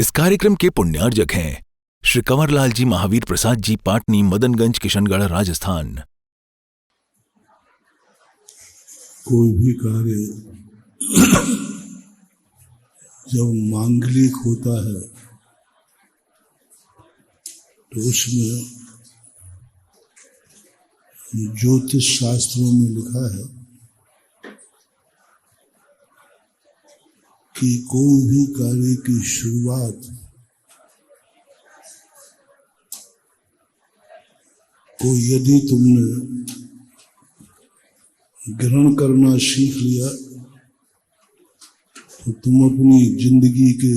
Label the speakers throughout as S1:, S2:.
S1: इस कार्यक्रम के पुण्यार्जक हैं श्री कंवरलाल जी महावीर प्रसाद जी, पाटनी, मदनगंज, किशनगढ़, राजस्थान।
S2: कोई भी कार्य जब मांगलिक होता है तो उसमें ज्योतिष शास्त्रों में लिखा है कि कोई भी कार्य की शुरुआत को यदि तुमने ग्रहण करना सीख लिया तो तुम अपनी जिंदगी के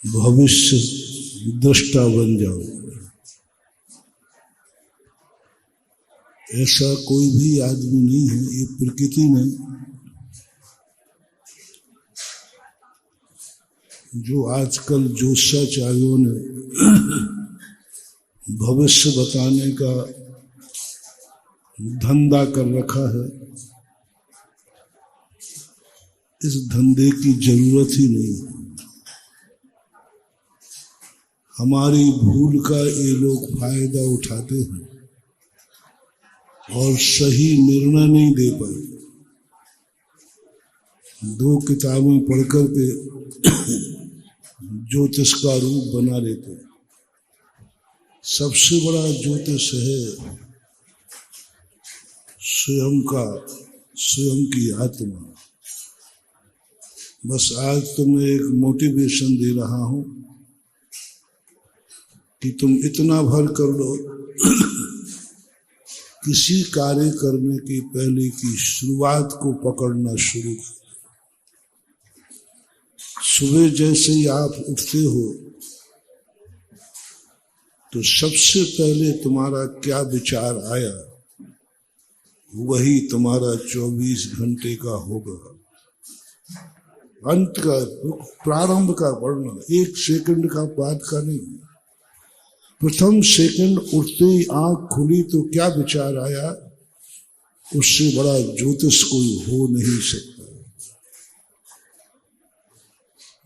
S2: भविष्य दृष्टा बन जाओ। ऐसा कोई भी आदमी नहीं है, ये प्रकृति ने जो आजकल ज्योतिषाचार्यों ने भविष्य बताने का धंधा कर रखा है, इस धंधे की जरूरत ही नहीं। हमारी भूल का ये लोग फायदा उठाते हैं और सही निर्णय नहीं दे पाए। 2 किताबें पढ़कर के ज्योतिष का रूप बना लेते हैं। सबसे बड़ा ज्योतिष है स्वयं की आत्मा। बस आज तुम्हें एक मोटिवेशन दे रहा हूं कि तुम इतना भर कर लो किसी कार्य करने के पहले की शुरुआत को पकड़ना शुरू कर। सुबह जैसे ही आप उठते हो तो सबसे पहले तुम्हारा क्या विचार आया वही तुम्हारा 24 घंटे का होगा। अंत का, प्रारंभ का वर्णन 1 सेकंड का बात का नहीं। प्रथम सेकंड उठते ही आंख खुली तो क्या विचार आया, उससे बड़ा ज्योतिष कोई हो नहीं सकता।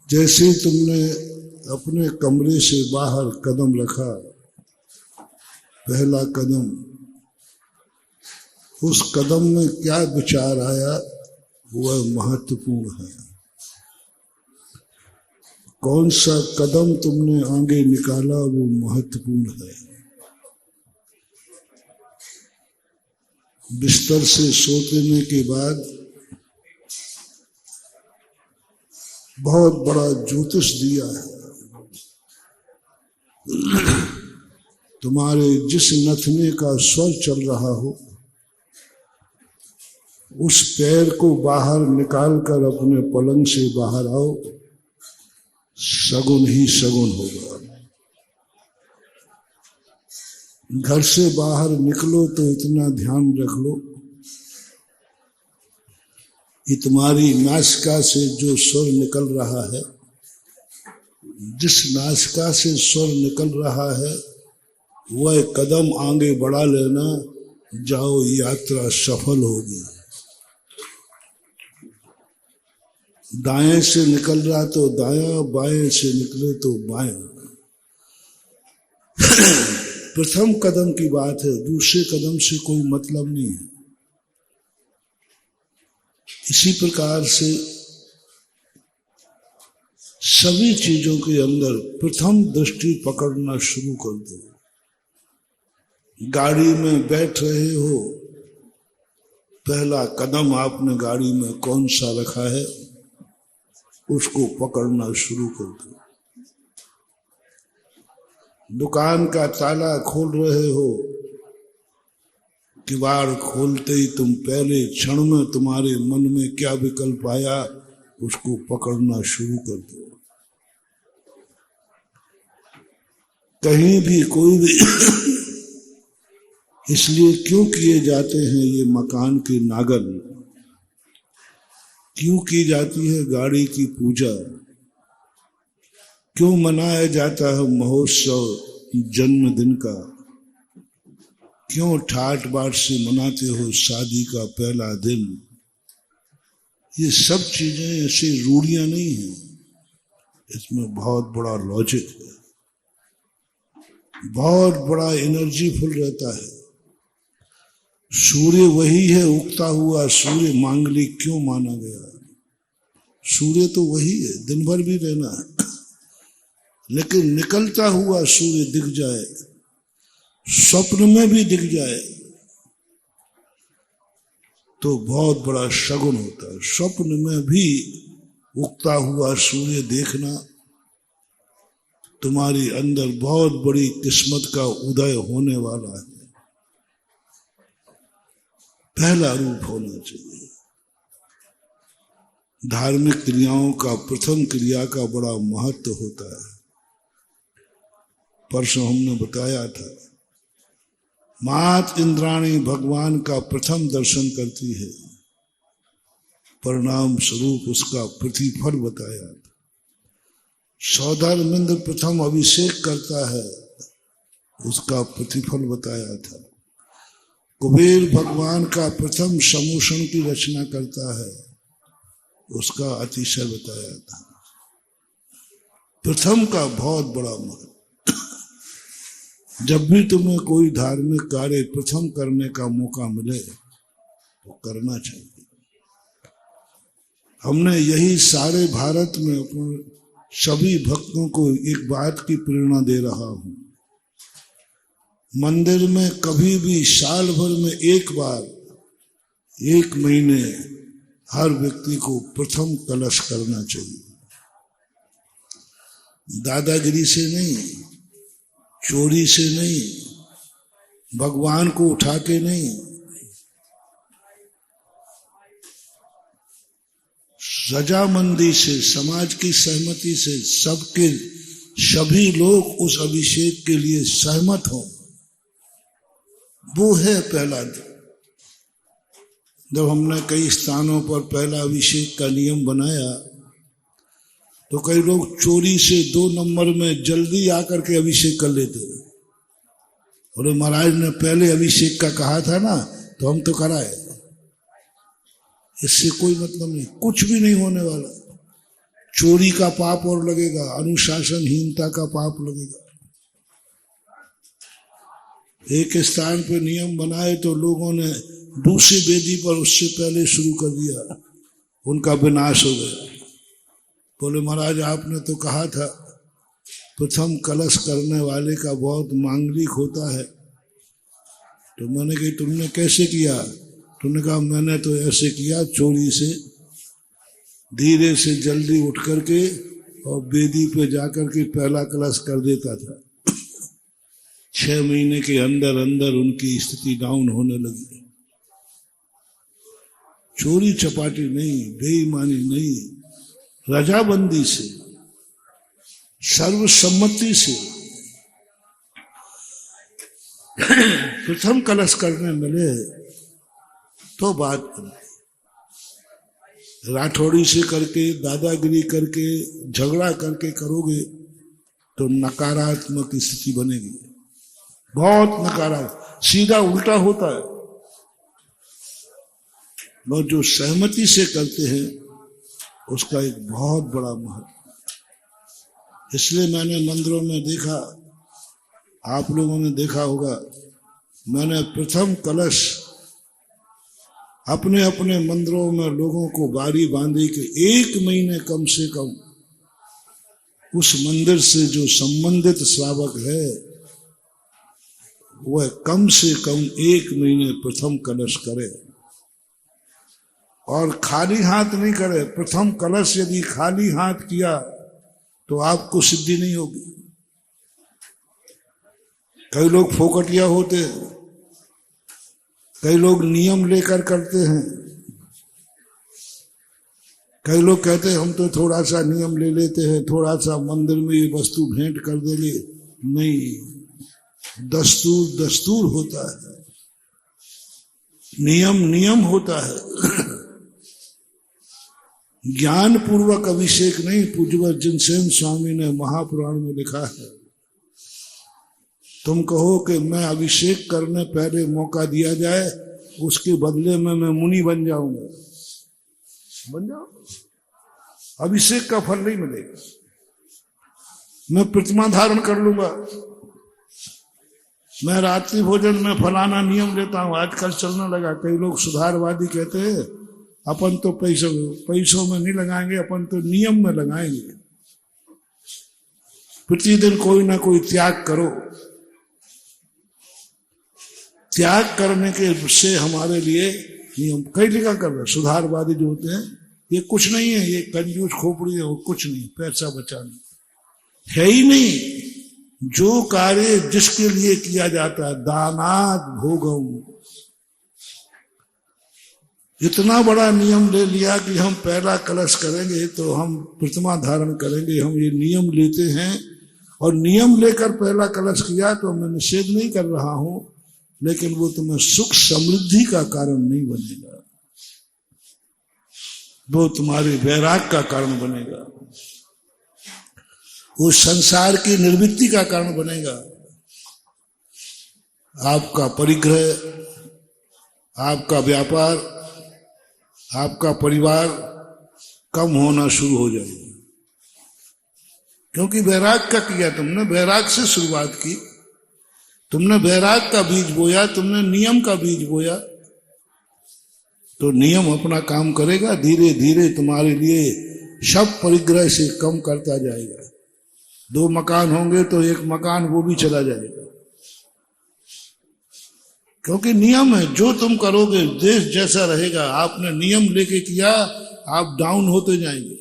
S2: जैसे तुमने अपने कमरे से बाहर कदम रखा, पहला कदम, उस कदम में क्या विचार आया वह महत्वपूर्ण है। कौन सा कदम तुमने आगे निकाला वो महत्वपूर्ण है। बिस्तर से सोने के बाद बहुत बड़ा ज्योतिष दिया है। तुम्हारे जिस नथने का स्वर चल रहा हो उस पैर को बाहर निकाल कर अपने पलंग से बाहर आओ, सगुन ही सगुन होगा। घर से बाहर निकलो तो इतना ध्यान रख लो कि तुम्हारी नासिका से जो स्वर निकल रहा है, जिस नासिका से स्वर निकल रहा है वह कदम आगे बढ़ा लेना, जाओ यात्रा सफल होगी। दाएं से निकल रहा तो दायां, बाएं से निकले तो बायां। प्रथम कदम की बात है, दूसरे कदम से कोई मतलब नहीं है। इसी प्रकार से सभी चीजों के अंदर प्रथम दृष्टि पकड़ना शुरू कर दो। गाड़ी में बैठ रहे हो, पहला कदम आपने गाड़ी में कौन सा रखा है उसको पकड़ना शुरू कर दो। दुकान का ताला खोल रहे हो, किवाड़ खोलते ही तुम पहले क्षण में तुम्हारे मन में क्या विकल्प आया उसको पकड़ना शुरू कर दो। कहीं भी कोई भी इसलिए क्यों किए जाते हैं ये मकान के नागल, क्यों की जाती है गाड़ी की पूजा, क्यों मनाया जाता है महोत्सव जन्मदिन का, क्यों ठाट बाट से मनाते हो शादी का पहला दिन। ये सब चीजें ऐसी रूढ़ियां नहीं हैं। इसमें बहुत बड़ा लॉजिक है, बहुत बड़ा एनर्जीफुल रहता है। सूर्य वही है, उगता हुआ सूर्य मांगलिक क्यों माना गया? सूर्य तो वही है, दिन भर भी रहना है, लेकिन निकलता हुआ सूर्य दिख जाए, स्वप्न में भी दिख जाए, तो बहुत बड़ा शगुन होता है। स्वप्न में भी उगता हुआ सूर्य देखना, तुम्हारी अंदर बहुत बड़ी किस्मत का उदय होने वाला है। पहला रूप होना चाहिए। धार्मिक क्रियाओं का प्रथम क्रिया का बड़ा महत्व होता है। परसों हमने बताया था, मात इंद्राणी भगवान का प्रथम दर्शन करती है, परिणाम स्वरूप उसका प्रतिफल बताया था। सौदामिंद्र प्रथम अभिषेक करता है, उसका प्रतिफल बताया था। कुबेर भगवान का प्रथम समूषण की रचना करता है, उसका अतिशय बताया था। प्रथम का बहुत बड़ा महत्व। जब भी तुम्हें कोई धार्मिक कार्य प्रथम करने का मौका मिले तो करना चाहिए। हमने यही सारे भारत में अपने सभी भक्तों को एक बात की प्रेरणा दे रहा हूं, मंदिर में कभी भी साल भर में एक बार, एक महीने हर व्यक्ति को प्रथम कलश करना चाहिए। दादागिरी से नहीं, चोरी से नहीं, भगवान को उठा के नहीं, रजामंदी से, समाज की सहमति से सबके सभी लोग उस अभिषेक के लिए सहमत हों, वो है पहला दिन। जब हमने कई स्थानों पर पहला अभिषेक का नियम बनाया तो कई लोग चोरी से 2 नंबर में जल्दी आकर के अभिषेक कर लेते। और महाराज ने पहले अभिषेक का कहा था ना, तो हम तो कराए। इससे कोई मतलब नहीं, कुछ भी नहीं होने वाला। चोरी का पाप और लगेगा, अनुशासनहीनता का पाप लगेगा। एक स्थान पर नियम बनाए तो लोगों ने दूसरी वेदी पर उससे पहले शुरू कर दिया, उनका विनाश हो गया। बोले महाराज आपने तो कहा था प्रथम कलश करने वाले का बहुत मांगलिक होता है। तो मैंने कहा तुमने कैसे किया? तुमने कहा मैंने तो ऐसे किया, चोरी से, धीरे से जल्दी उठ करके और वेदी पे जाकर के पहला कलश कर देता था। 6 महीने के अंदर अंदर उनकी स्थिति डाउन होने लगी। चोरी चपाटी नहीं, बेईमानी नहीं, रजाबंदी से, सर्वसम्मति से प्रथम कलश करने मिले तो बात राठौड़ी से करके, दादागिरी करके, झगड़ा करके करोगे तो नकारात्मक स्थिति बनेगी, बहुत नकारात्मक, सीधा उल्टा होता है। और जो सहमति से करते हैं उसका एक बहुत बड़ा महत्व। इसलिए मैंने मंदिरों में देखा, आप लोगों ने देखा होगा, मैंने प्रथम कलश अपने अपने मंदिरों में लोगों को बारी बांधी कि 1 महीने कम से कम उस मंदिर से जो संबंधित श्रावक है वह कम से कम 1 महीने प्रथम कलश करे। और खाली हाथ नहीं करे। प्रथम कलश यदि खाली हाथ किया तो आपको सिद्धि नहीं होगी। कई लोग फोकटिया होते, कई लोग नियम लेकर करते हैं, कई लोग कहते हैं हम तो थोड़ा सा नियम ले लेते हैं, थोड़ा सा मंदिर में ये वस्तु भेंट कर देंगे। नहीं, दस्तूर दस्तूर होता है, नियम नियम होता है। ज्ञान पूर्वक अभिषेक नहीं। पूज्यवत जिनसेन स्वामी ने महापुराण में लिखा है, तुम कहो कि मैं अभिषेक करने पहले मौका दिया जाए, उसके बदले में मैं मुनि बन जाऊंगा। बन जाओ, अभिषेक का फल नहीं मिलेगा। मैं प्रतिमा धारण कर लूंगा, मैं रात्रि भोजन में फलाना नियम लेता हूं। आजकल चलने लगा, कई लोग सुधारवादी कहते हैं अपन तो पैसों में नहीं लगाएंगे, अपन तो नियम में लगाएंगे। प्रतिदिन कोई ना कोई त्याग करो। त्याग करने के से हमारे लिए नियम कई जगह कर रहे। सुधारवादी जो होते हैं ये कुछ नहीं है, ये कंजूस खोपड़ी है, वो कुछ नहीं, पैसा बचाना है ही नहीं। जो कार्य जिसके लिए किया जाता है, दानात भोगम, इतना बड़ा नियम ले लिया कि हम पहला कलश करेंगे तो हम प्रतिमा धारण करेंगे, हम ये नियम लेते हैं। और नियम लेकर पहला कलश किया तो मैं निषेध नहीं कर रहा हूं, लेकिन वो तुम्हें सुख समृद्धि का कारण नहीं बनेगा, वो तुम्हारे वैराग का कारण बनेगा, वो संसार की निर्वृत्ति का कारण बनेगा। आपका परिग्रह, आपका व्यापार, आपका परिवार कम होना शुरू हो जाएगा, क्योंकि वैराग का किया तुमने, वैराग से शुरुआत की, तुमने वैराग का बीज बोया, तुमने नियम का बीज बोया, तो नियम अपना काम करेगा। धीरे धीरे तुम्हारे लिए सब परिग्रह से कम करता जाएगा। 2 मकान होंगे तो 1 मकान वो भी चला जाएगा, क्योंकि नियम है। जो तुम करोगे देश जैसा रहेगा। आपने नियम लेके किया, आप डाउन होते जाएंगे।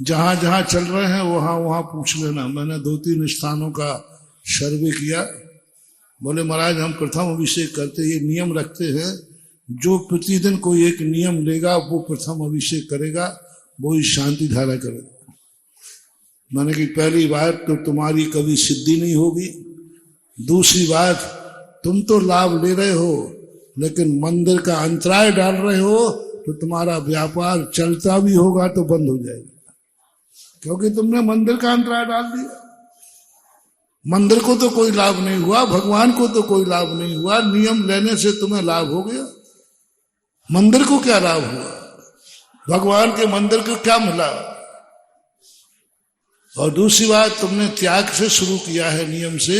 S2: जहां जहां चल रहे हैं वहां वहां पूछ लेना। मैंने 2-3 स्थानों का सर्वे किया, बोले महाराज हम प्रथम अभिषेक करते, ये नियम रखते हैं, जो प्रतिदिन कोई एक नियम लेगा वो प्रथम अभिषेक करेगा, वो ही शांति धारा करेगा। मैंने कि पहली बात तो तुम्हारी कभी सिद्धि नहीं होगी, दूसरी बात तुम तो लाभ ले रहे हो लेकिन मंदिर का अंतराय डाल रहे हो, तो तुम्हारा व्यापार चलता भी होगा तो बंद हो जाएगा, क्योंकि तुमने मंदिर का अंतराय डाल दिया। मंदिर को तो कोई लाभ नहीं हुआ, भगवान को तो कोई लाभ नहीं हुआ, नियम लेने से तुम्हें लाभ हो गया। मंदिर को क्या लाभ हुआ? भगवान के मंदिर को क्या मिला? और दूसरी बात, तुमने त्याग से शुरू किया है नियम से,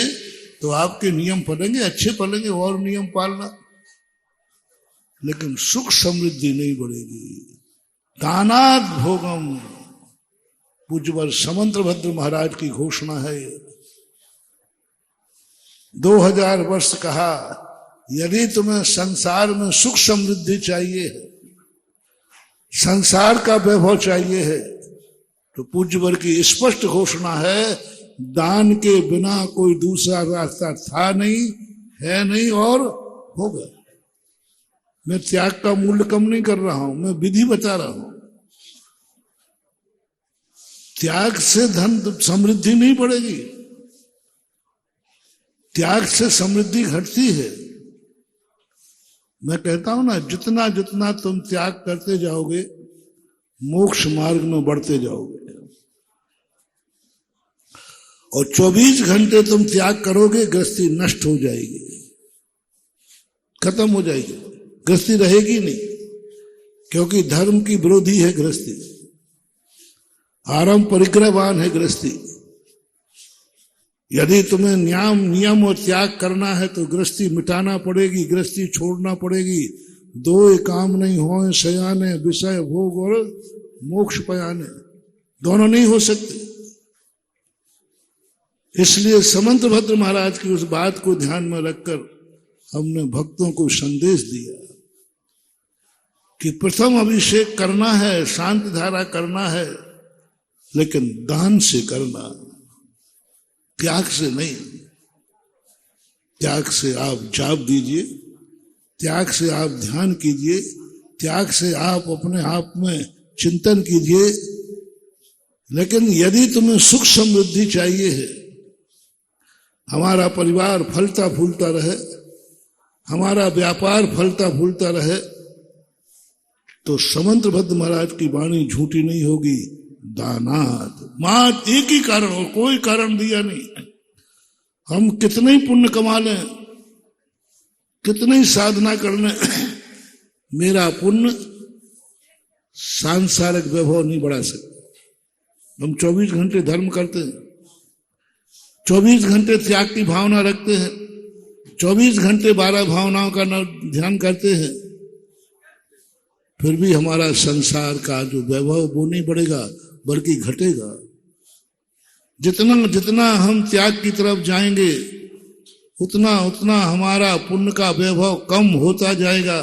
S2: तो आपके नियम फलेंगे, अच्छे फलेंगे, और नियम पालना, लेकिन सुख समृद्धि नहीं बढ़ेगी। दानात भोगम, पूज्यवर समंतभद्र महाराज की घोषणा है। 2000 वर्ष कहा, यदि तुम्हें संसार में सुख समृद्धि चाहिए है, संसार का वैभव चाहिए है, तो पूज्यवर की स्पष्ट घोषणा है, दान के बिना कोई दूसरा रास्ता था नहीं, है नहीं और होगा। मैं त्याग का मूल्य कम नहीं कर रहा हूं, मैं विधि बता रहा हूं। त्याग से धन समृद्धि नहीं बढ़ेगी, त्याग से समृद्धि घटती है। मैं कहता हूं ना, जितना जितना तुम त्याग करते जाओगे, मोक्ष मार्ग में बढ़ते जाओगे। और 24 घंटे तुम त्याग करोगे, गृहस्थी नष्ट हो जाएगी, खत्म हो जाएगी, गृहस्थी रहेगी नहीं, क्योंकि धर्म की विरोधी है गृहस्थी, आरंभ परिग्रहवान है गृहस्थी। यदि तुम्हें नियम और त्याग करना है तो गृहस्थी मिटाना पड़ेगी, गृहस्थी छोड़ना पड़ेगी। 2 काम नहीं होए सयाने, विषय भोग और मोक्ष पयाने, दोनों नहीं हो सकते। इसलिए समंतभद्र महाराज की उस बात को ध्यान में रखकर हमने भक्तों को संदेश दिया कि प्रथम अभिषेक करना है, शांति धारा करना है, लेकिन दान से करना, त्याग से नहीं। त्याग से आप जाप दीजिए, त्याग से आप ध्यान कीजिए, त्याग से आप अपने आप में चिंतन कीजिए। लेकिन यदि तुम्हें सुख समृद्धि चाहिए है, हमारा परिवार फलता फूलता रहे, हमारा व्यापार फलता फूलता रहे, तो समंतभद्र महाराज की वाणी झूठी नहीं होगी। दानात, मात्र एक ही कारण, और कोई कारण दिया नहीं। हम कितने ही पुण्य कमा लें, कितनी साधना कर लें, मेरा पुण्य सांसारिक वैभव नहीं बढ़ा सकता। हम 24 घंटे धर्म करते हैं, 24 घंटे त्याग की भावना रखते हैं, 24 घंटे 12 भावनाओं का ध्यान करते हैं, फिर भी हमारा संसार का जो वैभव वो नहीं बढ़ेगा बल्कि घटेगा। जितना जितना हम त्याग की तरफ जाएंगे उतना उतना हमारा पुण्य का वैभव कम होता जाएगा,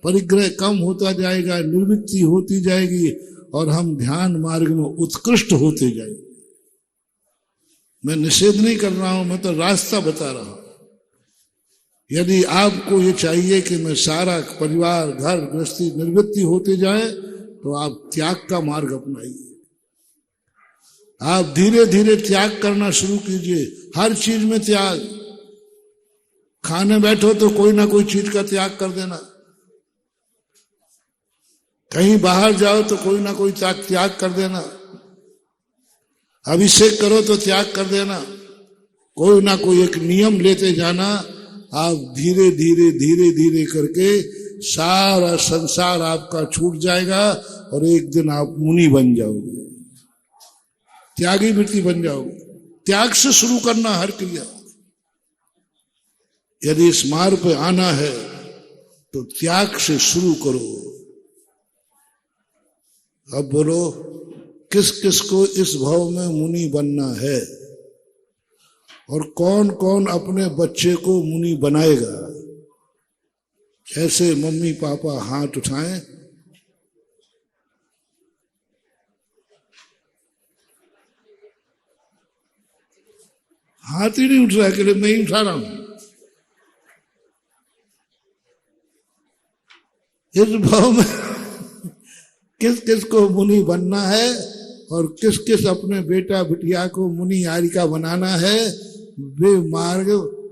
S2: परिग्रह कम होता जाएगा, निर्वृत्ति होती जाएगी और हम ध्यान मार्ग में उत्कृष्ट होते जाएंगे। मैं निषेध नहीं कर रहा हूं, मैं तो रास्ता बता रहा हूं। यदि आपको ये चाहिए कि मैं सारा परिवार घर गृहस्थी निर्वृत्ति होते जाए तो आप त्याग का मार्ग अपनाइए। आप धीरे धीरे त्याग करना शुरू कीजिए, हर चीज में त्याग। खाने बैठो तो कोई ना कोई चीज का त्याग कर देना, कहीं बाहर जाओ तो कोई ना कोई त्याग कर देना, अभिषेक करो तो त्याग कर देना, कोई ना कोई एक नियम लेते जाना। आप धीरे धीरे धीरे धीरे करके सारा संसार आपका छूट जाएगा और एक दिन आप मुनि बन जाओगे, त्यागी वृत्ति बन जाओगे। त्याग से शुरू करना हर क्रिया। यदि इस मार्ग पे आना है तो त्याग से शुरू करो। अब बोलो, किस किस को इस भाव में मुनि बनना है और कौन कौन अपने बच्चे को मुनि बनाएगा? ऐसे मम्मी पापा हाथ उठाएं। हाथ ही नहीं उठ रहा है, कि मैं ही उठा रहा हूं। इस भाव में किस किस को मुनि बनना है और किस किस अपने बेटा बिटिया को मुनि यारिका बनाना है, वे मार्ग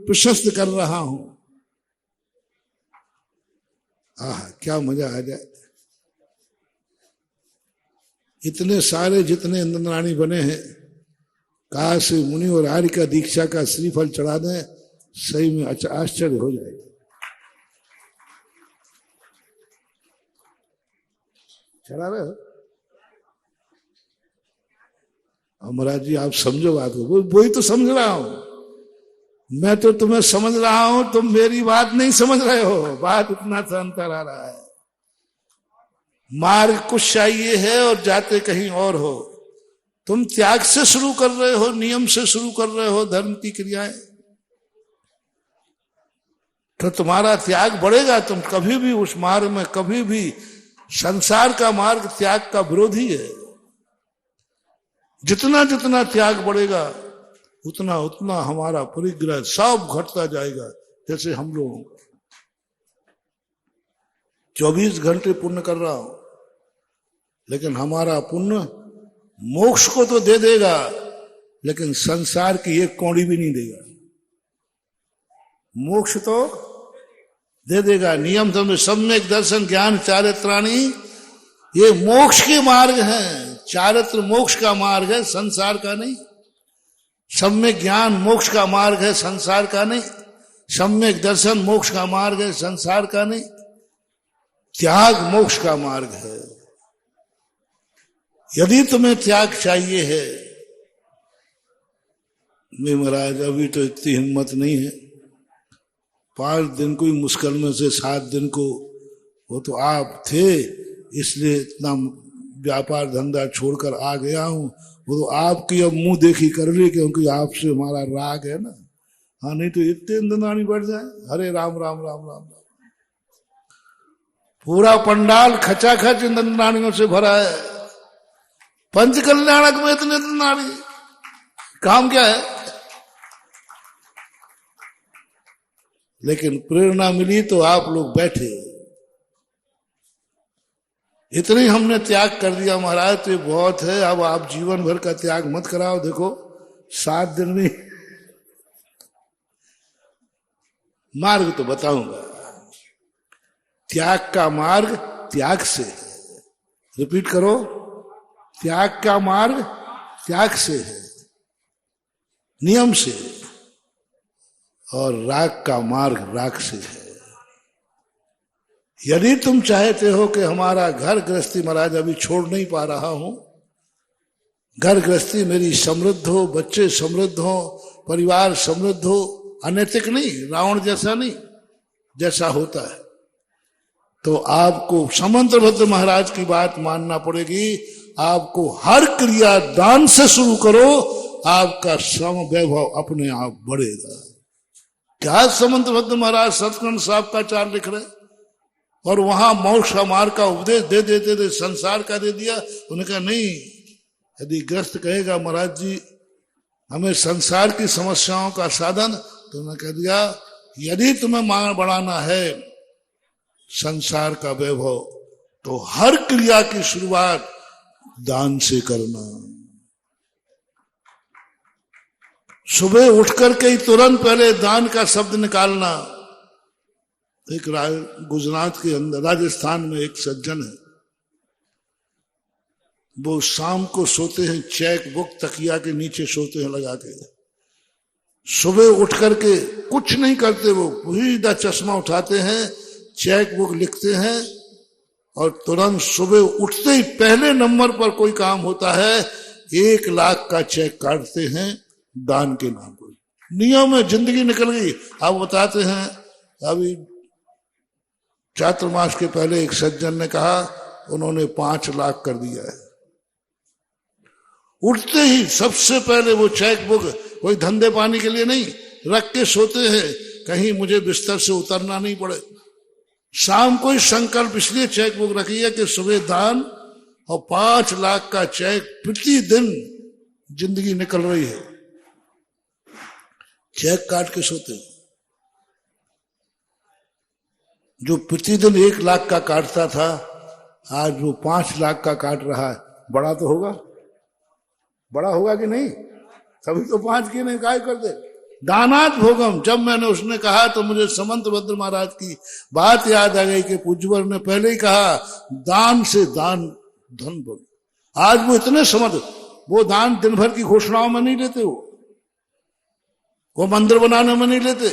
S2: प्रशस्त कर रहा हूं। आह, क्या मजा आ जाए। इतने सारे जितने इंद्राणी बने हैं, काश मुनि और यारिका दीक्षा का श्रीफल चढ़ा दें, सही में आश्चर्य हो जाएगा। चढ़ा रहे हो? महाराज जी आप समझो बात को, वही तो समझ रहा हूं मैं, तो तुम्हें समझ रहा हूं, तुम मेरी बात नहीं समझ रहे हो। बात इतना सा अंतर आ रहा है। मार्ग कुछ चाहिए है और जाते कहीं और हो। तुम त्याग से शुरू कर रहे हो, नियम से शुरू कर रहे हो धर्म की क्रियाएं, तो तुम्हारा त्याग बढ़ेगा। तुम कभी भी उस मार्ग में, कभी भी संसार का मार्ग त्याग का विरोधी है। जितना जितना त्याग बढ़ेगा उतना उतना हमारा परिग्रह सब घटता जाएगा। जैसे हम लोग 24 घंटे पुण्य कर रहा हूं, लेकिन हमारा पुण्य मोक्ष को तो दे देगा, लेकिन संसार की एक कौड़ी भी नहीं देगा। मोक्ष तो दे देगा। नियम समझ, सम्यक दर्शन ज्ञान चारित्राणी, ये मोक्ष के मार्ग हैं। चारित्र मोक्ष का मार्ग है, संसार का नहीं। सम्यक ज्ञान मोक्ष का मार्ग है, संसार का नहीं। सम्यक दर्शन मोक्ष का मार्ग है, संसार का नहीं। त्याग मोक्ष का मार्ग है। यदि तुम्हें त्याग चाहिए है, नहीं महाराज अभी तो इतनी हिम्मत नहीं है, 5 दिन को ही मुश्किल में से 7 दिन को, वो तो आप थे इसलिए इतना व्यापार धंधा छोड़कर आ गया हूं। वो तो आपकी अब मुंह देखी कर ली, क्योंकि आपसे हमारा राग है ना। हाँ, नहीं तो इतने इंद्राणी बढ़ जाए। हरे राम राम राम राम राम। पूरा पंडाल खचाखच इंद्राणियों से भरा है। पंच कल्याणक में इतने इंद्राणी, काम क्या है? लेकिन प्रेरणा मिली तो आप लोग बैठे। इतने हमने त्याग कर दिया महाराज, तो ये बहुत है। अब आप जीवन भर का त्याग मत कराओ। देखो 7 दिन में मार्ग तो बताऊंगा। त्याग का मार्ग त्याग से है। रिपीट करो, त्याग का मार्ग त्याग से है, नियम से। और राग का मार्ग राग से है। यदि तुम चाहते हो कि हमारा घर गृहस्थी महाराज अभी छोड़ नहीं पा रहा हूं, घर गृहस्थी मेरी समृद्ध हो, बच्चे समृद्ध हो, परिवार समृद्ध हो, अनैतिक नहीं, रावण जैसा नहीं, जैसा होता है। तो आपको समंतभद्र महाराज की बात मानना पड़ेगी। आपको हर क्रिया दान से शुरू करो, आपका श्रम वैभव अपने आप बढ़ेगा। क्या समंतभद्र महाराज सतखंड साहब का चार लिख रहे और वहां मोक्ष का मार्ग का उपदेश दे देते थे, संसार का दे दिया। उन्होंने कहा नहीं, यदि ग्रस्त कहेगा महाराज जी हमें संसार की समस्याओं का साधन, तो उन्होंने कह दिया यदि तुम्हें मांग बढ़ाना है संसार का वैभव, तो हर क्रिया की शुरुआत दान से करना। सुबह उठ करके ही तुरंत पहले दान का शब्द निकालना। एक गुजरात के अंदर, राजस्थान में एक सज्जन है, वो शाम को सोते हैं चेक बुक तकिया के नीचे सोते हैं लगा के। सुबह उठ करके कुछ नहीं करते, वो सीधा चश्मा उठाते हैं, चेक बुक लिखते हैं और तुरंत सुबह उठते ही पहले नंबर पर कोई काम होता है, 1 लाख का चेक काटते हैं दान के नाम पर। नियम में जिंदगी निकल गई। आप बताते हैं अभी चातुर्मास के पहले एक सज्जन ने कहा उन्होंने 5 लाख कर दिया है। उठते ही सबसे पहले वो चेक बुक, कोई धंधे पानी के लिए नहीं, रख के सोते हैं कहीं मुझे बिस्तर से उतरना नहीं पड़े। शाम को ही संकल्प इसलिए चेक बुक रखी है कि सुबह दान, और 5 लाख का चेक प्रतिदिन जिंदगी निकल रही है। चेक काट के सोते हैं। जो प्रतिदिन 1 लाख का काटता था, आज वो 5 लाख का काट रहा है। बड़ा तो होगा, बड़ा होगा कि नहीं? कभी तो 5 की नहीं, काय कर दे दानात भोगम। जब मैंने उसने कहा तो मुझे समंतभद्र महाराज की बात याद आ गई कि पूज्यवर ने पहले ही कहा दान से दान धन भोग। आज वो इतने समझ, वो दान दिन भर की घोषणाओं में नहीं लेते, वो मंदिर बनाने में नहीं लेते,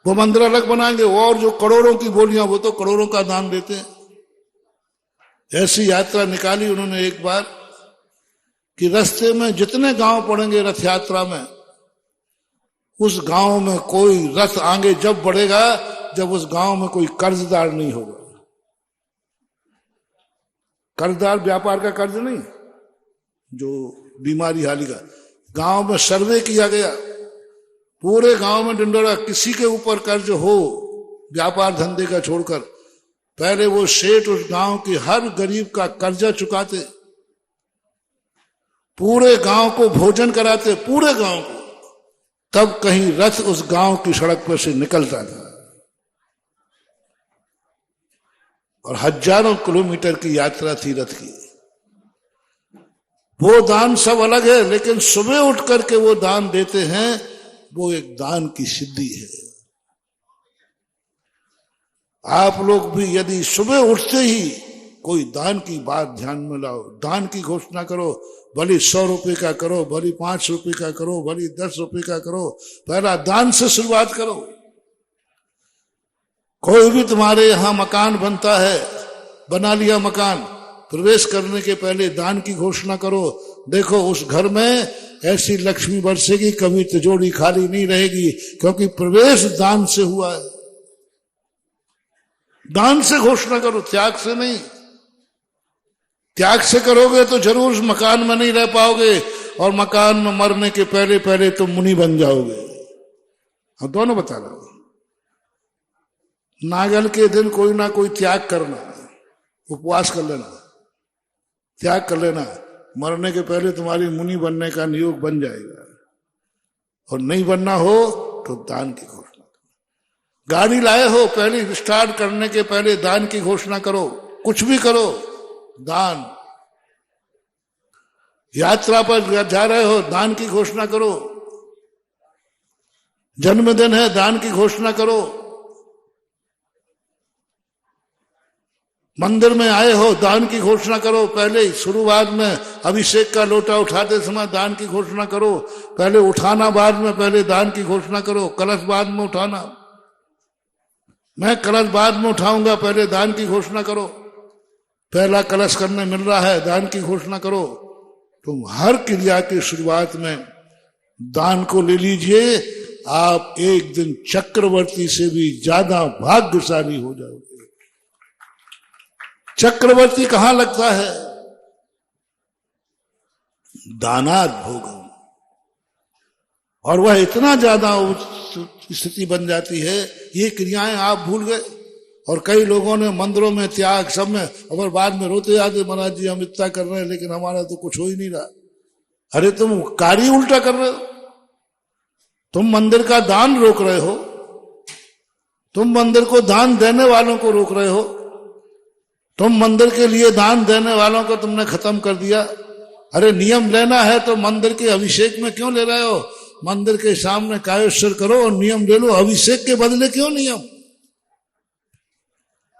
S2: वो मंदिर अलग बनाएंगे, और जो करोड़ों की बोलियां वो तो करोड़ों का दान देते हैं। ऐसी यात्रा निकाली उन्होंने एक बार कि रास्ते में जितने गांव पड़ेंगे रथ यात्रा में, उस गांव में कोई रथ आगे जब बढ़ेगा जब उस गांव में कोई कर्जदार नहीं होगा। कर्जदार व्यापार का कर्ज नहीं, जो बीमारी हाली का। गांव में सर्वे किया गया, पूरे गांव में डिंडोरा, किसी के ऊपर कर्ज हो व्यापार धंधे का छोड़कर, पहले वो सेठ उस गांव के हर गरीब का कर्जा चुकाते, पूरे गांव को भोजन कराते, पूरे गांव को, तब कहीं रथ उस गांव की सड़क पर से निकलता था। और हजारों किलोमीटर की यात्रा थी रथ की। वो दान सब अलग है, लेकिन सुबह उठ करके वो दान देते हैं, वो एक दान की सिद्धि है। आप लोग भी यदि सुबह उठते ही कोई दान की बात ध्यान में लाओ, दान की घोषणा करो, भली 100 रुपए का करो, भली 5 रुपए का करो, भली 10 रुपए का करो, पहला दान से शुरुआत करो। कोई भी तुम्हारे यहां मकान बनता है, बना लिया मकान, प्रवेश करने के पहले दान की घोषणा करो। देखो उस घर में ऐसी लक्ष्मी बरसेगी, कभी तिजोरी खाली नहीं रहेगी, क्योंकि प्रवेश दान से हुआ है। दान से घोषणा करो, त्याग से नहीं। त्याग से करोगे तो जरूर उस मकान में नहीं रह पाओगे, और मकान में मरने के पहले पहले तुम मुनि बन जाओगे। और दोनों बता रहा हूं, नागल के दिन कोई ना कोई त्याग करना, उपवास कर लेना, त्याग कर लेना, मरने के पहले तुम्हारी मुनि बनने का नियोग बन जाएगा। और नहीं बनना हो तो दान की घोषणा करो। गाड़ी लाए हो, पहले स्टार्ट करने के पहले दान की घोषणा करो। कुछ भी करो, दान। यात्रा पर जा रहे हो, दान की घोषणा करो। जन्मदिन है, दान की घोषणा करो। मंदिर में आए हो, दान की घोषणा करो। पहले शुरुआत में अभिषेक का लोटा उठाते समय दान की घोषणा करो। पहले उठाना बाद में, पहले दान की घोषणा करो। कलश बाद में उठाना, मैं कलश बाद में उठाऊंगा, पहले दान की घोषणा करो। पहला कलश करने मिल रहा है, दान की घोषणा करो। तुम हर क्रिया की शुरुआत में दान को ले लीजिए, आप एक दिन चक्रवर्ती से भी ज्यादा भाग्यशाली हो जाओगे। चक्रवर्ती कहां लगता है? दानाद भोगम। और वह इतना ज्यादा स्थिति बन जाती है, ये क्रियाएं आप भूल गए। और कई लोगों ने मंदिरों में त्याग सब में, अगर बाद में रोते जाते महाराज जी हम इतना कर रहे हैं लेकिन हमारा तो कुछ हो ही नहीं रहा। अरे तुम कार्य उल्टा कर रहे हो, तुम मंदिर का दान रोक रहे हो, तुम मंदिर को दान देने वालों को रोक रहे हो, तुम मंदिर के लिए दान देने वालों को तुमने खत्म कर दिया। अरे नियम लेना है तो मंदिर के अभिषेक में क्यों ले रहे हो? मंदिर के सामने कायोत्सव करो और नियम ले लो, अभिषेक के बदले क्यों नियम?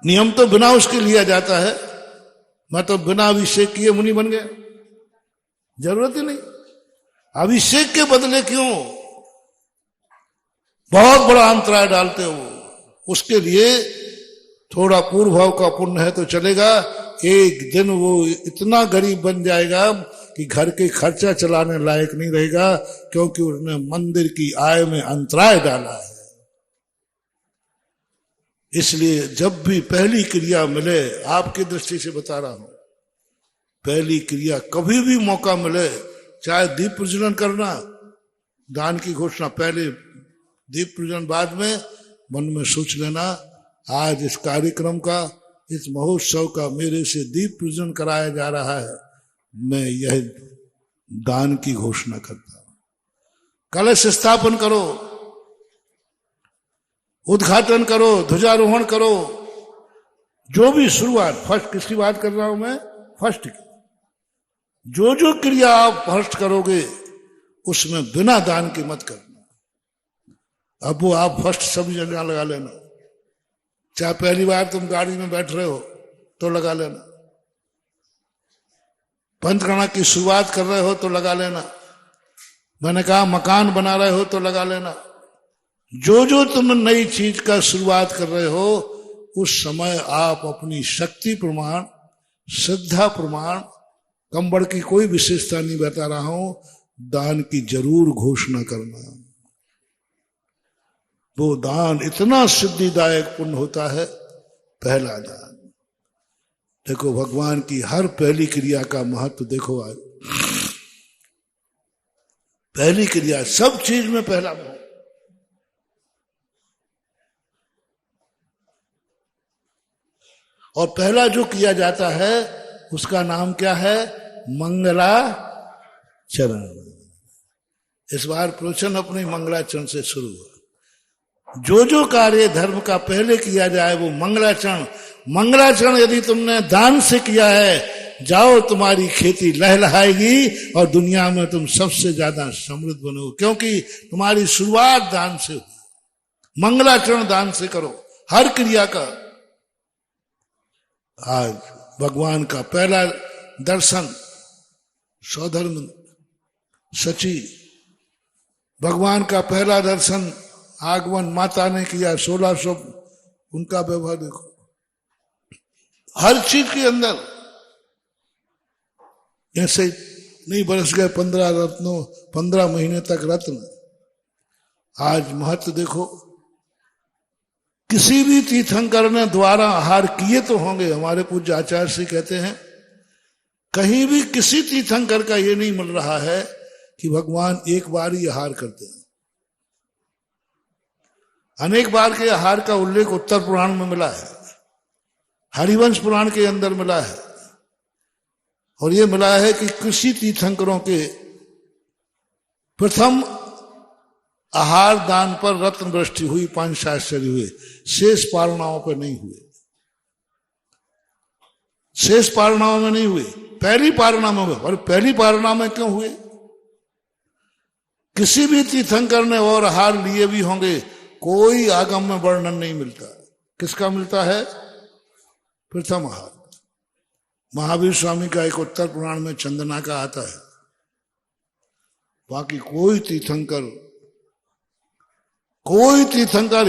S2: नियम तो बिना उसके लिया जाता है। मैं तो बिना अभिषेक किए मुनि बन गया, जरूरत ही नहीं। अभिषेक के बदले क्यों? बहुत बड़ा अंतराय डालते हो। उसके लिए थोड़ा पूर्व भाव का पुण्य है तो चलेगा। एक दिन वो इतना गरीब बन जाएगा कि घर के खर्चा चलाने लायक नहीं रहेगा, क्योंकि उसने मंदिर की आय में अंतराय डाला है। इसलिए जब भी पहली क्रिया मिले, आपकी दृष्टि से बता रहा हूं, पहली क्रिया कभी भी मौका मिले, चाहे दीप प्रज्वलन करना, दान की घोषणा पहले, दीप प्रज्वलन बाद में, मन में सोच लेना आज इस कार्यक्रम का, इस महोत्सव का मेरे से दीप प्रज्वलन कराया जा रहा है, मैं यह दान की घोषणा करता हूं। कलश स्थापन करो, उद्घाटन करो, ध्वजारोहण करो, जो भी शुरुआत, फर्स्ट किसकी बात कर रहा हूं मैं? फर्स्ट की। जो जो क्रिया आप फर्स्ट करोगे उसमें बिना दान के मत करना। अब वो आप फर्स्ट सभी जगह लगा लेना, चाहे पहली बार तुम गाड़ी में बैठ रहे हो तो लगा लेना, पंचकर्मा की शुरुआत कर रहे हो तो लगा लेना, मैंने कहा मकान बना रहे हो तो लगा लेना। जो जो तुम नई चीज का शुरुआत कर रहे हो उस समय आप अपनी शक्ति प्रमाण, श्रद्धा प्रमाण, कंबड़ की कोई विशेषता नहीं बता रहा हूं, दान की जरूर घोषणा करना। वो दान इतना सिद्धिदायक पुण्य होता है, पहला दान। देखो भगवान की हर पहली क्रिया का महत्व देखो। आज पहली क्रिया सब चीज में पहला महत्व। और पहला जो किया जाता है उसका नाम क्या है? मंगलाचरण। इस बार प्रवचन अपने मंगलाचरण से शुरू हुआ। जो जो कार्य धर्म का पहले किया जाए वो मंगलाचरण। मंगलाचरण यदि तुमने दान से किया है, जाओ तुम्हारी खेती लहलहाएगी और दुनिया में तुम सबसे ज्यादा समृद्ध बनोगे, क्योंकि तुम्हारी शुरुआत दान से हुई। मंगलाचरण दान से करो हर क्रिया का। आज भगवान का पहला दर्शन सौधर्म सची, भगवान का पहला दर्शन आगमन माता ने किया 1600, उनका व्यवहार देखो हर चीज के अंदर। ऐसे नहीं बरस गए 15 रत्नों, 15 महीने तक रत्न। आज महत्व देखो। किसी भी तीर्थंकर ने द्वारा आहार किए तो होंगे, हमारे पूज्य आचार्य श्री कहते हैं कहीं भी किसी तीर्थंकर का ये नहीं मिल रहा है कि भगवान एक बार ही आहार करते हैं। अनेक बार के आहार का उल्लेख उत्तर पुराण में मिला है, हरिवंश पुराण के अंदर मिला है, और ये मिला है कि किसी तीर्थंकरों के प्रथम आहार दान पर रत्न वृष्टि हुई, 5 आश्चर्य हुए, शेष पारणाओं पर नहीं हुए। शेष पारणाओं में नहीं हुए, पहली पारणा में हुए। और पहली पारणा में क्यों हुए? किसी भी तीर्थंकर ने और आहार लिए भी होंगे, कोई आगम में वर्णन नहीं मिलता। किसका मिलता है? प्रथम आहार। महावीर स्वामी का एक उत्तर पुराण में चंदना का आता है, बाकी कोई तीर्थंकर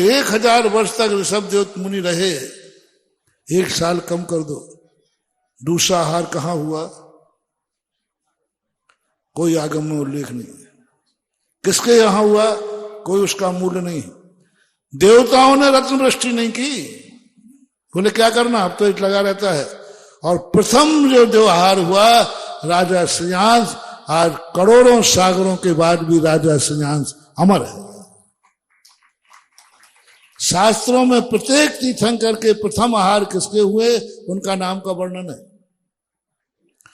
S2: 1000 वर्ष तक ऋषभदेव मुनि रहे, 1 साल कम कर दो, दूसरा आहार कहां हुआ? कोई आगम में उल्लेख नहीं है। किसके यहां हुआ, कोई उसका मूल्य नहीं। देवताओं ने रत्न वृष्टि नहीं की, बोले क्या करना, अब तो लगा रहता है। और प्रथम जो आहार हुआ राजा श्रेयांश, आज करोड़ों सागरों के बाद भी राजा श्रेयांश अमर है। शास्त्रों में प्रत्येक तीर्थंकर के प्रथम आहार किसके हुए उनका नाम का वर्णन है।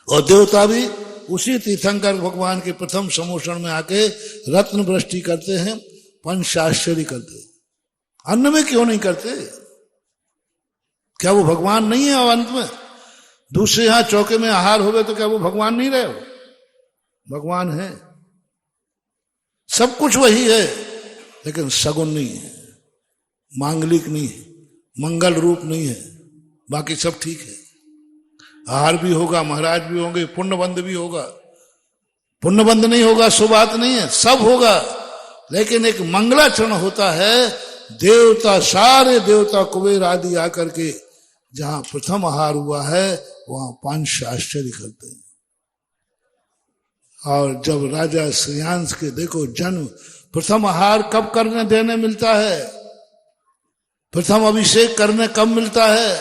S2: और देवता भी उसी तीर्थंकर भगवान के प्रथम समोषण में आके रत्न वृष्टि करते हैं, पंचाश्चर्य करते हैं। अन्न में क्यों नहीं करते, क्या वो भगवान नहीं है? और अंत में दूसरे यहां चौके में आहार हो गए तो क्या वो भगवान नहीं रहे? भगवान है, सब कुछ वही है, लेकिन सगुन नहीं है, मांगलिक नहीं है, मंगल रूप नहीं है, बाकी सब ठीक है। आहार भी होगा, महाराज भी होंगे, पुण्यबंध भी होगा, पुण्यबंध नहीं होगा सो बात नहीं है, सब होगा, लेकिन एक मंगलाचरण होता है। देवता, सारे देवता कुबेर आदि आकर के जहां प्रथम आहार हुआ है वहां पंच आश्चर्य करते हैं। और जब राजा श्रेयांश के देखो जन्म, प्रथम आहार कब करने देने मिलता है, प्रथम अभिषेक करने कब मिलता है?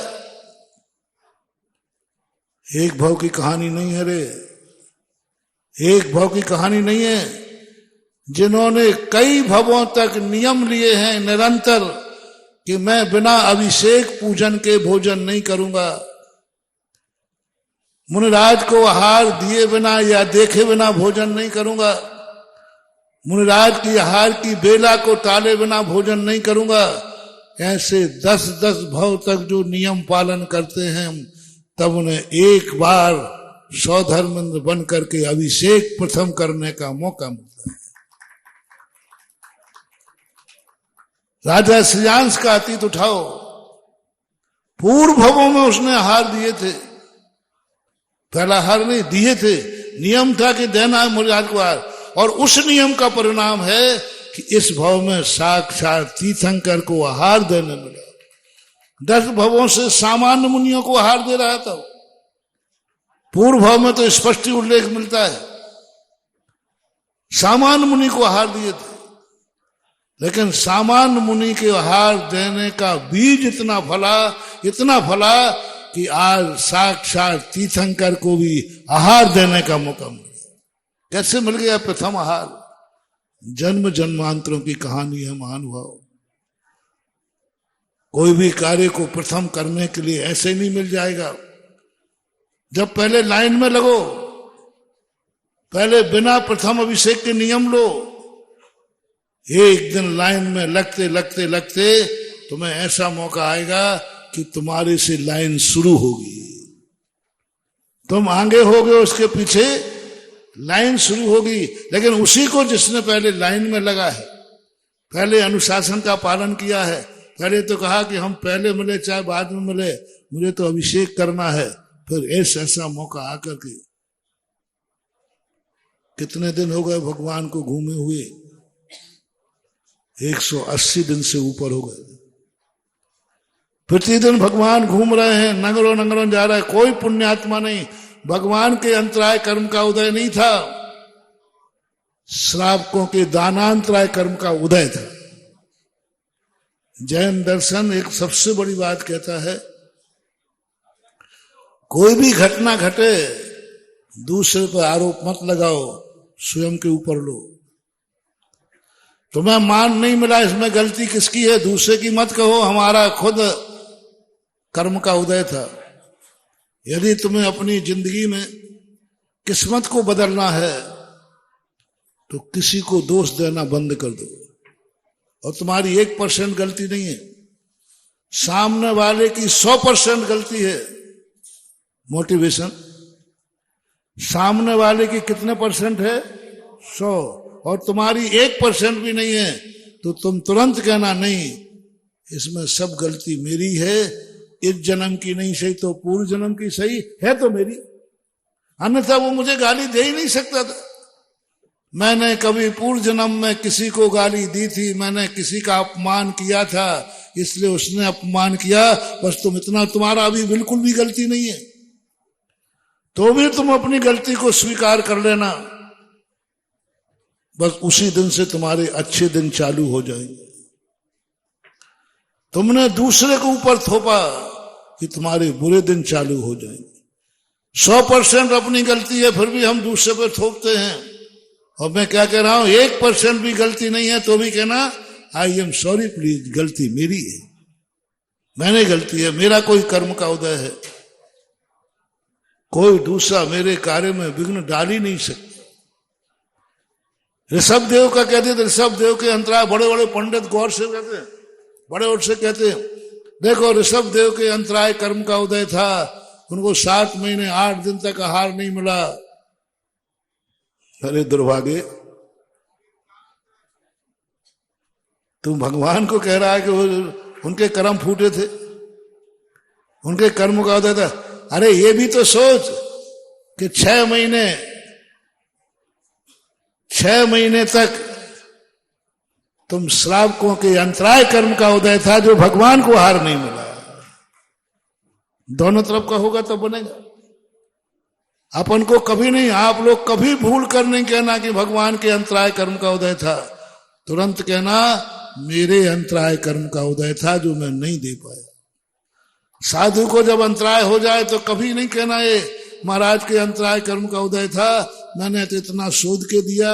S2: एक भाव की कहानी नहीं है रे, एक भाव की कहानी नहीं है। जिन्होंने कई भवों तक नियम लिए हैं निरंतर कि मैं बिना अभिषेक पूजन के भोजन नहीं करूंगा, मुनिराज को आहार दिए बिना या देखे बिना भोजन नहीं करूंगा, मुनिराज की आहार की बेला को टाले बिना भोजन नहीं करूंगा, ऐसे 10-10 भव तक जो नियम पालन करते हैं, तब उन्हें एक बार सौधर्मेंद्र बन करके अभिषेक प्रथम करने का मौका मिलता है। राजा श्रेयांश का अतीत उठाओ, पूर्व भवों में उसने आहार दिए थे, पहला आहार नहीं दिए थे, नियम था कि देना है मुनिराज को आहार, और उस नियम का परिणाम है कि इस भव में साक्षात तीर्थंकर को आहार देने मिला। 10 भवों से सामान्य मुनियों को आहार दे रहा था। पूर्व भव में तो स्पष्ट उल्लेख मिलता है, सामान्य मुनि को आहार दिए थे, लेकिन सामान्य मुनि के आहार देने का बीज इतना फला कि आज साक्षात तीर्थंकर को भी आहार देने का मौका मिला। कैसे मिल गया प्रथम आहार? जन्म जन्मांतरों की कहानी है महानुभाव। कोई भी कार्य को प्रथम करने के लिए ऐसे नहीं मिल जाएगा। जब पहले लाइन में लगो, पहले बिना प्रथम अभिषेक के नियम लो, एक दिन लाइन में लगते लगते लगते तुम्हें ऐसा मौका आएगा कि तुम्हारे से लाइन शुरू होगी, तुम आगे होगे, उसके पीछे लाइन शुरू होगी। लेकिन उसी को जिसने पहले लाइन में लगा है, पहले अनुशासन का पालन किया है, पहले तो कहा कि हम पहले मिले चाहे बाद में मिले, मुझे तो अभिषेक करना है, फिर ऐसा मौका आकर के कितने दिन हो गए भगवान को घूमे हुए? 180 दिन से ऊपर हो गए। प्रतिदिन भगवान घूम रहे हैं, नगरों नगरों जा रहे हैं, कोई पुण्यात्मा नहीं। भगवान के अंतराय कर्म का उदय नहीं था, श्रावकों के दानांतराय कर्म का उदय था। जैन दर्शन एक सबसे बड़ी बात कहता है, कोई भी घटना घटे दूसरे पर आरोप मत लगाओ, स्वयं के ऊपर लो। तुम्हें मान नहीं मिला, इसमें गलती किसकी है? दूसरे की मत कहो, हमारा खुद कर्म का उदय था। यदि तुम्हें अपनी जिंदगी में किस्मत को बदलना है तो किसी को दोष देना बंद कर दो। और तुम्हारी 1% गलती नहीं है, सामने वाले की 100% गलती है। मोटिवेशन सामने वाले की कितने % है? 100, और तुम्हारी 1% भी नहीं है, तो तुम तुरंत कहना नहीं, इसमें सब गलती मेरी है, इस जन्म की नहीं सही तो पूर्व जन्म की सही है तो मेरी, अन्यथा वो मुझे गाली दे ही नहीं सकता था। मैंने कभी पूर्व जन्म में किसी को गाली दी थी, मैंने किसी का अपमान किया था, इसलिए उसने अपमान किया, बस तुम इतना, तुम्हारा अभी बिल्कुल भी गलती नहीं है, तो भी तुम अपनी गलती को स्वीकार कर लेना। बस उसी दिन से तुम्हारे अच्छे दिन चालू हो जाएंगे। तुमने दूसरे के ऊपर थोपा कि तुम्हारे बुरे दिन चालू हो जाएंगे। 100% अपनी गलती है, फिर भी हम दूसरे पर थोपते हैं। और मैं क्या कह रहा हूं, 1% भी गलती नहीं है तो भी कहना आई एम सॉरी प्लीज, गलती मेरी है, मैंने गलती है, मेरा कोई कर्म का उदय है, कोई दूसरा मेरे कार्य में विघ्न डाल ही नहीं सकता। ऋषभ देव का कहते थे, ऋषभ देव के अंतराय बड़े बड़े पंडित गौर से कहते हैं, बड़े और से कहते हैं, देखो ऋषभ देव के अंतराय कर्म का उदय था, उनको 7 महीने 8 दिन तक आहार नहीं मिला। अरे दुर्भाग्य, तुम भगवान को कह रहा है कि वो उनके कर्म फूटे थे, उनके कर्म का उदय था। अरे ये भी तो सोच कि 6 महीने तक तुम श्रावकों के अंतराय कर्म का उदय था, जो भगवान को आहार नहीं मिला। दोनों तरफ का होगा तो बनेगा। अपन को कभी नहीं, आप लोग कभी भूल कर नहीं कहना कि भगवान के अंतराय कर्म का उदय था, तुरंत कहना मेरे अंतराय कर्म का उदय था जो मैं नहीं दे पाया। साधु को जब अंतराय हो जाए तो कभी नहीं कहना ये महाराज के अंतराय कर्म का उदय था, मैंने तो इतना शोध के दिया,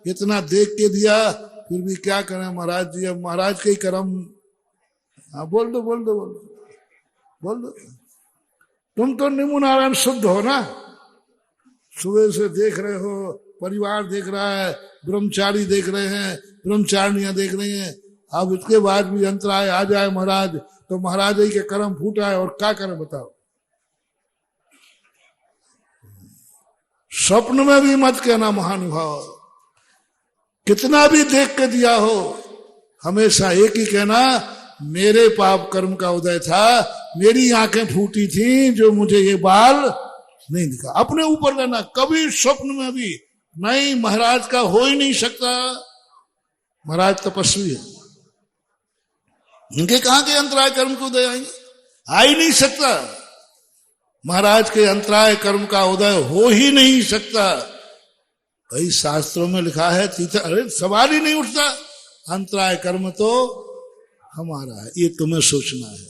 S2: इतना देख के दिया, फिर भी क्या करें महाराज जी, अब महाराज के ही कर्म। हाँ बोल दो। तुम तो निमु नारायण शुद्ध हो ना, सुबह से देख रहे हो, परिवार देख रहा है, ब्रह्मचारी देख रहे हैं, ब्रह्मचारिणियां देख रही हैं। अब इसके बाद भी अंतराय आ जाए महाराज, तो महाराज ही के कर्म फूटा है, और क्या करें बताओ। स्वप्न में भी मत कहना महानुभाव, कितना भी देख के दिया हो, हमेशा एक ही कहना मेरे पाप कर्म का उदय था, मेरी आंखें फूटी थी जो मुझे ये बाल नहीं दिखा। अपने ऊपर लेना, कभी स्वप्न में भी नहीं, महाराज का हो ही नहीं सकता, महाराज तपस्वी है, इनके कहां के अंतराय कर्म के उदय आएंगे, आ ही नहीं सकता। महाराज के अंतराय कर्म का उदय हो ही नहीं सकता। भाई शास्त्रों में लिखा है, अरे सवाल ही नहीं उठता, अंतराय कर्म तो हमारा है, ये तुम्हें सोचना है।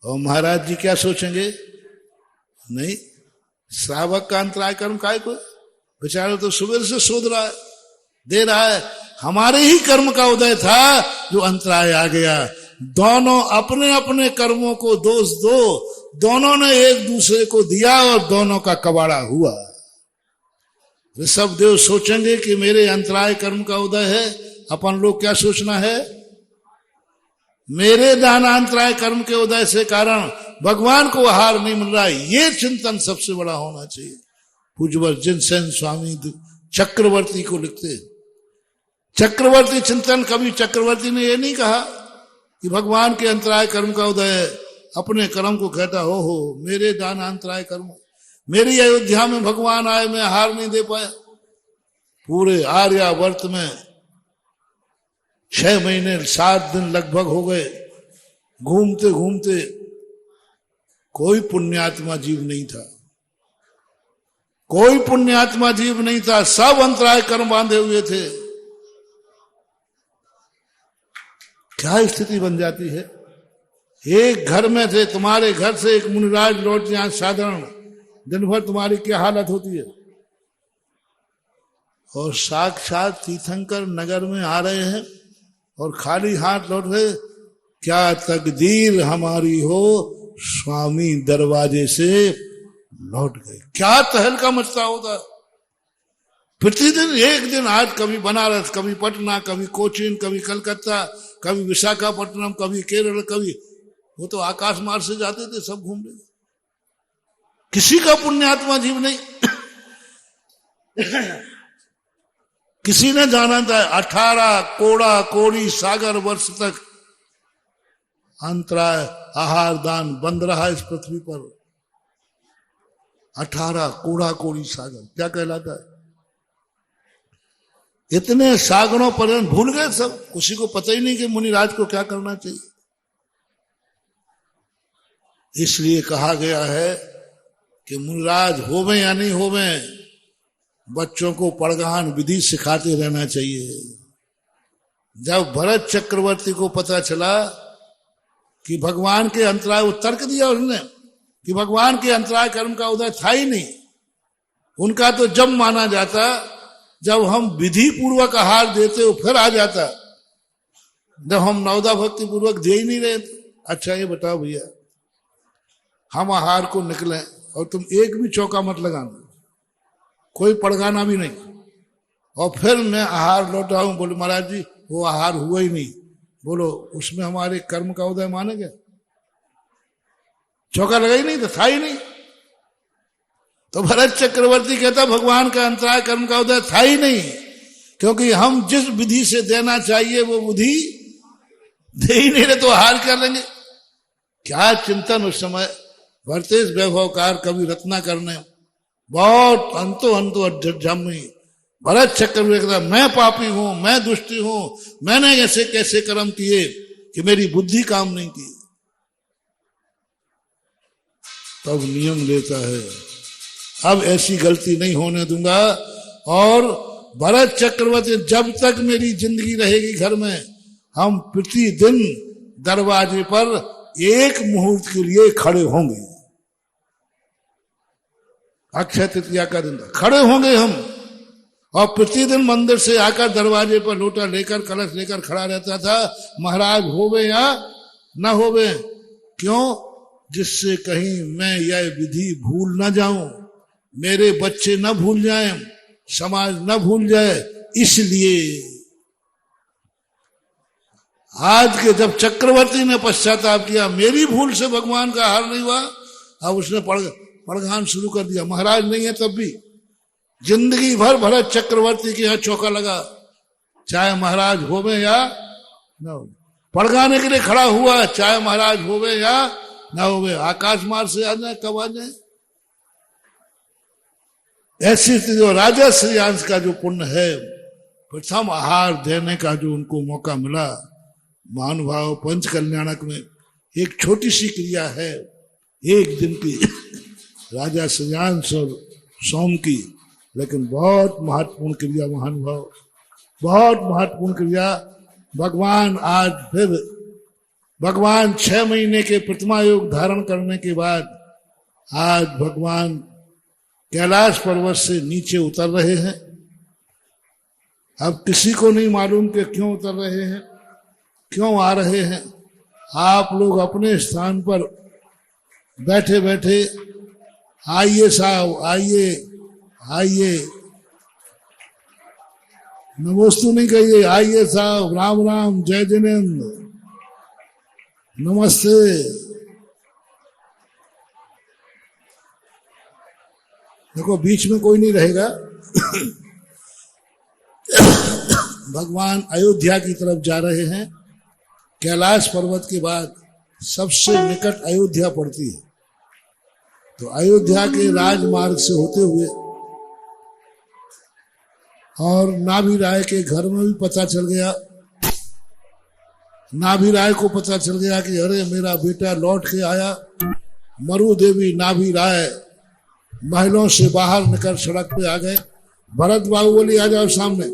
S2: और महाराज जी क्या सोचेंगे, नहीं, श्रावक का अंतराय कर्म काय को, बेचारा तो सुबह से शोध रहा है, दे रहा है, हमारे ही कर्म का उदय था जो अंतराय आ गया। दोनों अपने अपने कर्मों को दोष दो, दोनों ने एक दूसरे को दिया और दोनों का कबाड़ा हुआ। ऋषभ देव सोचेंगे कि मेरे अंतराय कर्म का उदय है, अपन लोग क्या सोचना है, मेरे दानांतराय कर्म के उदय से कारण भगवान को आहार नहीं मिल रहा है। ये चिंतन सबसे बड़ा होना चाहिए। पूज्यवर जिनसेन स्वामी चक्रवर्ती को लिखते, चक्रवर्ती चिंतन, कभी चक्रवर्ती ने ये नहीं कहा कि भगवान के अंतराय कर्म का उदय है, अपने कर्म को कहता हो मेरे दानांतराय कर्म, मेरी अयोध्या में भगवान आए, मैं आहार नहीं दे पाया। पूरे आर्यावर्त में 6 महीने 7 दिन लगभग हो गए, घूमते घूमते कोई पुण्यात्मा जीव नहीं था, कोई पुण्यात्मा जीव नहीं था, सब अंतराय कर्म बांधे हुए थे। क्या स्थिति बन जाती है। एक घर में थे, तुम्हारे घर से एक मुनिराज लौट जाए साधारण, दिन भर तुम्हारी क्या हालत होती है। और साक्षात तीर्थंकर नगर में आ रहे हैं और खाली हाथ लौट रहे, क्या तकदीर हमारी हो, स्वामी दरवाजे से लौट गए। क्या तहलका मचता होता। प्रतिदिन एक दिन, आज कभी बनारस, कभी पटना, कभी कोचीन, कभी कलकत्ता, कभी विशाखापट्टनम, कभी केरल, कभी, वो तो आकाश मार्ग से जाते थे सब घूम रहे, किसी का पुण्यात्मा जीव नहीं। किसी ने जाना था 18 कोड़ा कोड़ी सागर वर्ष तक अंतराय आहार दान बंद रहा इस पृथ्वी पर। 18 कोड़ा कोड़ी सागर क्या कहलाता है। इतने सागरों पर भूल गए सब, किसी को पता ही नहीं कि मुनिराज को क्या करना चाहिए। इसलिए कहा गया है कि मुनिराज होवे या नहीं होवे, बच्चों को पड़गान विधि सिखाते रहना चाहिए। जब भरत चक्रवर्ती को पता चला कि भगवान के अंतराय, वो तर्क दिया उसने कि भगवान के अंतराय कर्म का उदय था ही नहीं, उनका तो जब माना जाता जब हम विधि पूर्वक आहार देते हो फिर आ जाता, जब हम नवदा भक्ति पूर्वक दे ही नहीं रहे थे। अच्छा ये बताओ भैया, हम आहार को निकले और तुम एक भी चौका मत लगाना, कोई पड़गाना भी नहीं, और फिर मैं आहार लौटाऊं, बोले महाराज जी वो आहार हुआ ही नहीं, बोलो उसमें हमारे कर्म का उदय माने क्या? चौका लगा ही नहीं, तो था ही नहीं। तो भरत चक्रवर्ती कहता भगवान का अंतराय कर्म का उदय था ही नहीं, क्योंकि हम जिस विधि से देना चाहिए वो विधि दे ही नहीं रहे, तो आहार कर लेंगे। क्या चिंतन उस समय भरतेश वैभवकार कवि रत्नाकर ने बहुत अंतो जमी भरत चक्रवर्ती कहता मैं पापी हूं, मैं दुष्टी हूं, मैंने ऐसे कैसे कर्म किए कि मेरी बुद्धि काम नहीं की। तब नियम लेता है अब ऐसी गलती नहीं होने दूंगा, और भरत चक्रवर्ती जब तक मेरी जिंदगी रहेगी घर में, हम प्रतिदिन दरवाजे पर एक मुहूर्त के लिए खड़े होंगे। अक्षय तृतीया का दिन खड़े होंगे हम, और प्रतिदिन मंदिर से आकर दरवाजे पर लोटा लेकर कलश लेकर खड़ा रहता था, महाराज होवे या न होवे, क्यों? जिससे कहीं मैं यह विधि भूल न जाऊं, मेरे बच्चे न भूल जाएं, समाज न भूल जाए, इसलिए आज के जब चक्रवर्ती ने पश्चाताप किया मेरी भूल से भगवान का हार नहीं हुआ, अब उसने पड़गान शुरू कर दिया। महाराज नहीं है तब भी जिंदगी भर भरत चक्रवर्ती के यहाँ चौका लगा, चाहे महाराज होवे या न हो, पड़गाने के लिए खड़ा हुआ, चाहे महाराज होवे या न होवे, आकाश मार्ग से आ जाए कब आ जाए। ऐसी स्थिति, राजा श्रेयांश का जो पुण्य है, प्रथम आहार देने का जो उनको मौका मिला, महानुभाव पंच कल्याणक में एक छोटी सी क्रिया है, एक दिन की राजा श्रेयांश और सोम की, लेकिन बहुत महत्वपूर्ण क्रिया महानुभाव, बहुत महत्वपूर्ण क्रिया। भगवान आज फिर, भगवान 6 महीने के प्रतिमा योग धारण करने के बाद आज भगवान कैलाश पर्वत से नीचे उतर रहे हैं। अब किसी को नहीं मालूम कि क्यों उतर रहे हैं, क्यों आ रहे हैं। आप लोग अपने स्थान पर बैठे बैठे आइए साहब, आइए आइए, नमोस्तु नहीं कहिए, आइए साहब, राम राम, जय जिनेन्द्र, नमस्ते। देखो बीच में कोई नहीं रहेगा। भगवान अयोध्या की तरफ जा रहे हैं। कैलाश पर्वत के बाद सबसे निकट अयोध्या पड़ती है, तो अयोध्या के राजमार्ग से होते हुए, और नाभि राय के घर में भी पता चल गया, नाभि राय को पता चल गया कि अरे मेरा बेटा लौट के आया। मरु देवी नाभि राय महलों से बाहर निकल सड़क पे आ गए। भरत बाहुबली आ जाओ सामने,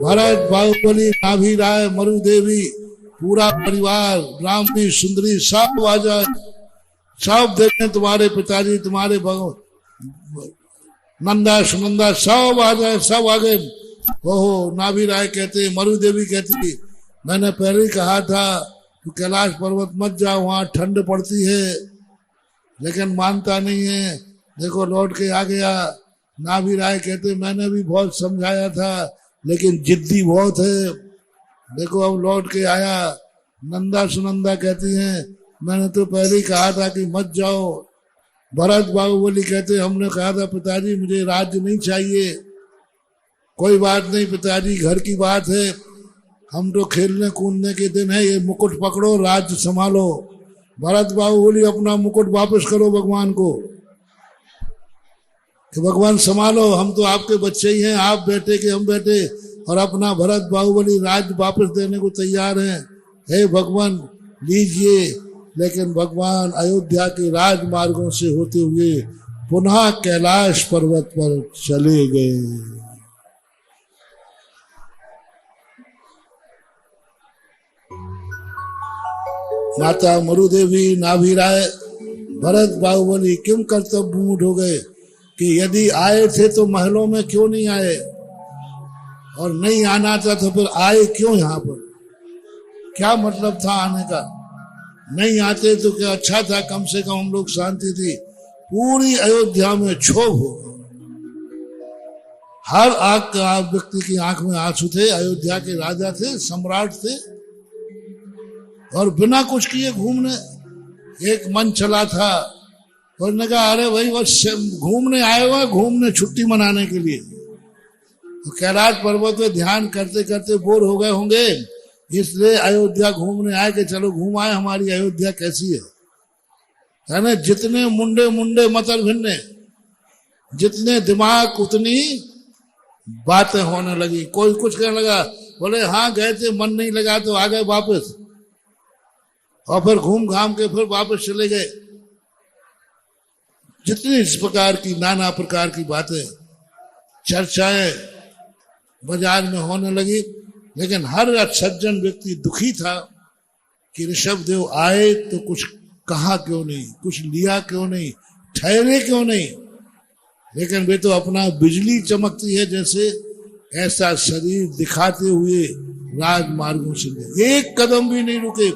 S2: भरत बाहुबली नाभि राय मरु देवी पूरा परिवार ब्राह्मणी सुंदरी सब आ जाए, सब देखें तुम्हारे पिताजी, तुम्हारे नंदा सुनंदा सब आ जाए, सब आ गए। ओहो, नाभि राय कहते, मरु देवी कहती मैंने पहले ही कहा था कि कैलाश पर्वत मत जाओ, वहां ठंड पड़ती है, लेकिन मानता नहीं है, देखो लौट के आ गया। नाभि राय कहते मैंने भी बहुत समझाया था लेकिन जिद्दी बहुत है, देखो अब लौट के आया। नंदा सुनंदा कहती हैं मैंने तो पहले ही कहा था कि मत जाओ। भरत बाहुबली कहते हमने कहा था पिताजी मुझे राज्य नहीं चाहिए। कोई बात नहीं पिताजी, घर की बात है, हम तो खेलने कूदने के दिन है, ये मुकुट पकड़ो, राज्य संभालो। भरत बाहुबली अपना मुकुट वापस करो भगवान को कि भगवान संभालो, हम तो आपके बच्चे ही हैं, आप बेटे के हम बेटे, और अपना भरत बाहुबली राज्य वापस देने को तैयार हैं। हे भगवान लीजिए। लेकिन भगवान अयोध्या के राजमार्गों से होते हुए पुनः कैलाश पर्वत पर चले गए। माता मरुदेवी नाभि राय भरत बाहुबली किम कर्तव्य मूड हो गए कि यदि आए थे तो महलों में क्यों नहीं आए, और नहीं आना था तो फिर आए क्यों यहाँ पर, क्या मतलब था आने का। नहीं आते तो क्या अच्छा था, कम से कम हम लोग शांति थी। पूरी अयोध्या में क्षोभ हो, हर व्यक्ति की आंख में आंसू थे। अयोध्या के राजा थे, सम्राट थे, और बिना कुछ किए घूमने एक मन चला था। और ने कहा अरे भाई बस घूमने आए हुए, घूमने छुट्टी मनाने के लिए। तो कैलाश पर्वत पे ध्यान करते करते बोर हो गए होंगे, इसलिए अयोध्या घूमने आए कि चलो घूम आए हमारी अयोध्या कैसी है ना। जितने मुंडे मुंडे मतर भिन्ने, जितने दिमाग उतनी बातें होने लगी। कोई कुछ कहने लगा, बोले हाँ गए थे, मन नहीं लगा तो आ गए वापस, और फिर घूम घाम के फिर वापस चले गए। जितनी इस प्रकार की नाना प्रकार की बातें चर्चाएं बाजार में होने लगी, लेकिन हर सज्जन व्यक्ति दुखी था कि ऋषभदेव आए तो कुछ कहा क्यों नहीं, कुछ लिया क्यों नहीं, ठहरे क्यों नहीं। लेकिन वे तो अपना बिजली चमकती है जैसे ऐसा शरीर दिखाते हुए राजमार्गों से एक कदम भी नहीं रुके।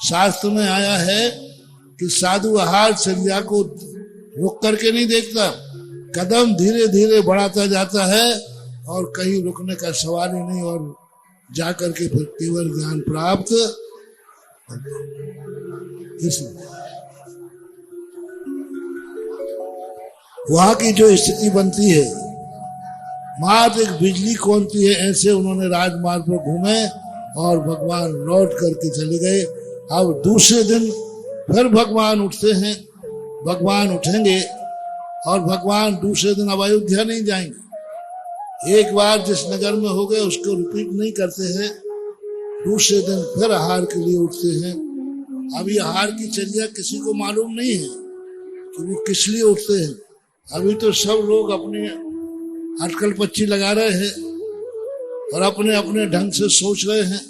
S2: शास्त्र में आया है कि साधु आहार चर्या को रुक करके नहीं देखता, कदम धीरे धीरे बढ़ाता जाता है और कहीं रुकने का सवाल ही नहीं, और जाकर के फिर केवल ज्ञान प्राप्त। वहां की जो स्थिति बनती है, मात्र एक बिजली कौनती है, ऐसे उन्होंने राजमार्ग पर घूमे और भगवान लौट करके चले गए। अब दूसरे दिन फिर भगवान उठते हैं, भगवान उठेंगे और भगवान दूसरे दिन अब अयोध्या नहीं जाएंगे। एक बार जिस नगर में हो गए उसको रिपीट नहीं करते हैं, दूसरे दिन फिर आहार के लिए उठते हैं। अभी आहार की चर्या किसी को मालूम नहीं है कि वो किस लिए उठते हैं। अभी तो सब लोग अपने अटकल पच्ची लगा रहे हैं और अपने अपने ढंग से सोच रहे हैं।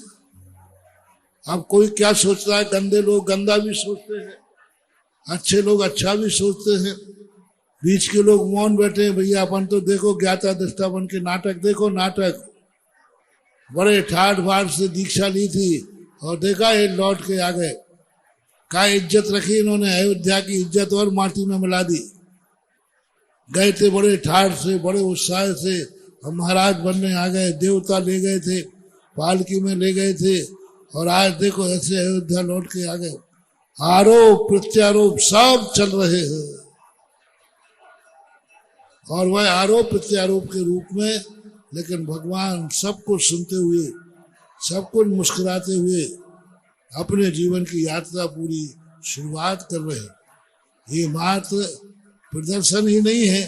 S2: अब कोई क्या सोचता है, गंदे लोग गंदा भी सोचते हैं, अच्छे लोग अच्छा भी सोचते हैं, बीच के लोग मौन बैठे हैं। भैया अपन तो देखो ज्ञाता दृष्टा बन के नाटक देखो, नाटक बड़े ठाठ बाट से दीक्षा ली थी और देखा ये लौट के आ गए। का इज्जत रखी इन्होंने, अयोध्या की इज्जत और माटी में मिला दी। गए थे बड़े ठाठ से, बड़े उत्साह से, हम महाराज बनने आ गए, देवता ले गए थे, पालकी में ले गए थे, और आज देखो ऐसे अयोध्या लौट के आ गए। आरोप प्रत्यारोप सब चल रहे हैं, और वह आरोप प्रत्यारोप के रूप में, लेकिन भगवान सब कुछ सुनते हुए, सब कुछ मुस्कुराते हुए अपने जीवन की यात्रा पूरी शुरुआत कर रहे हैं। ये मात्र प्रदर्शन ही नहीं है,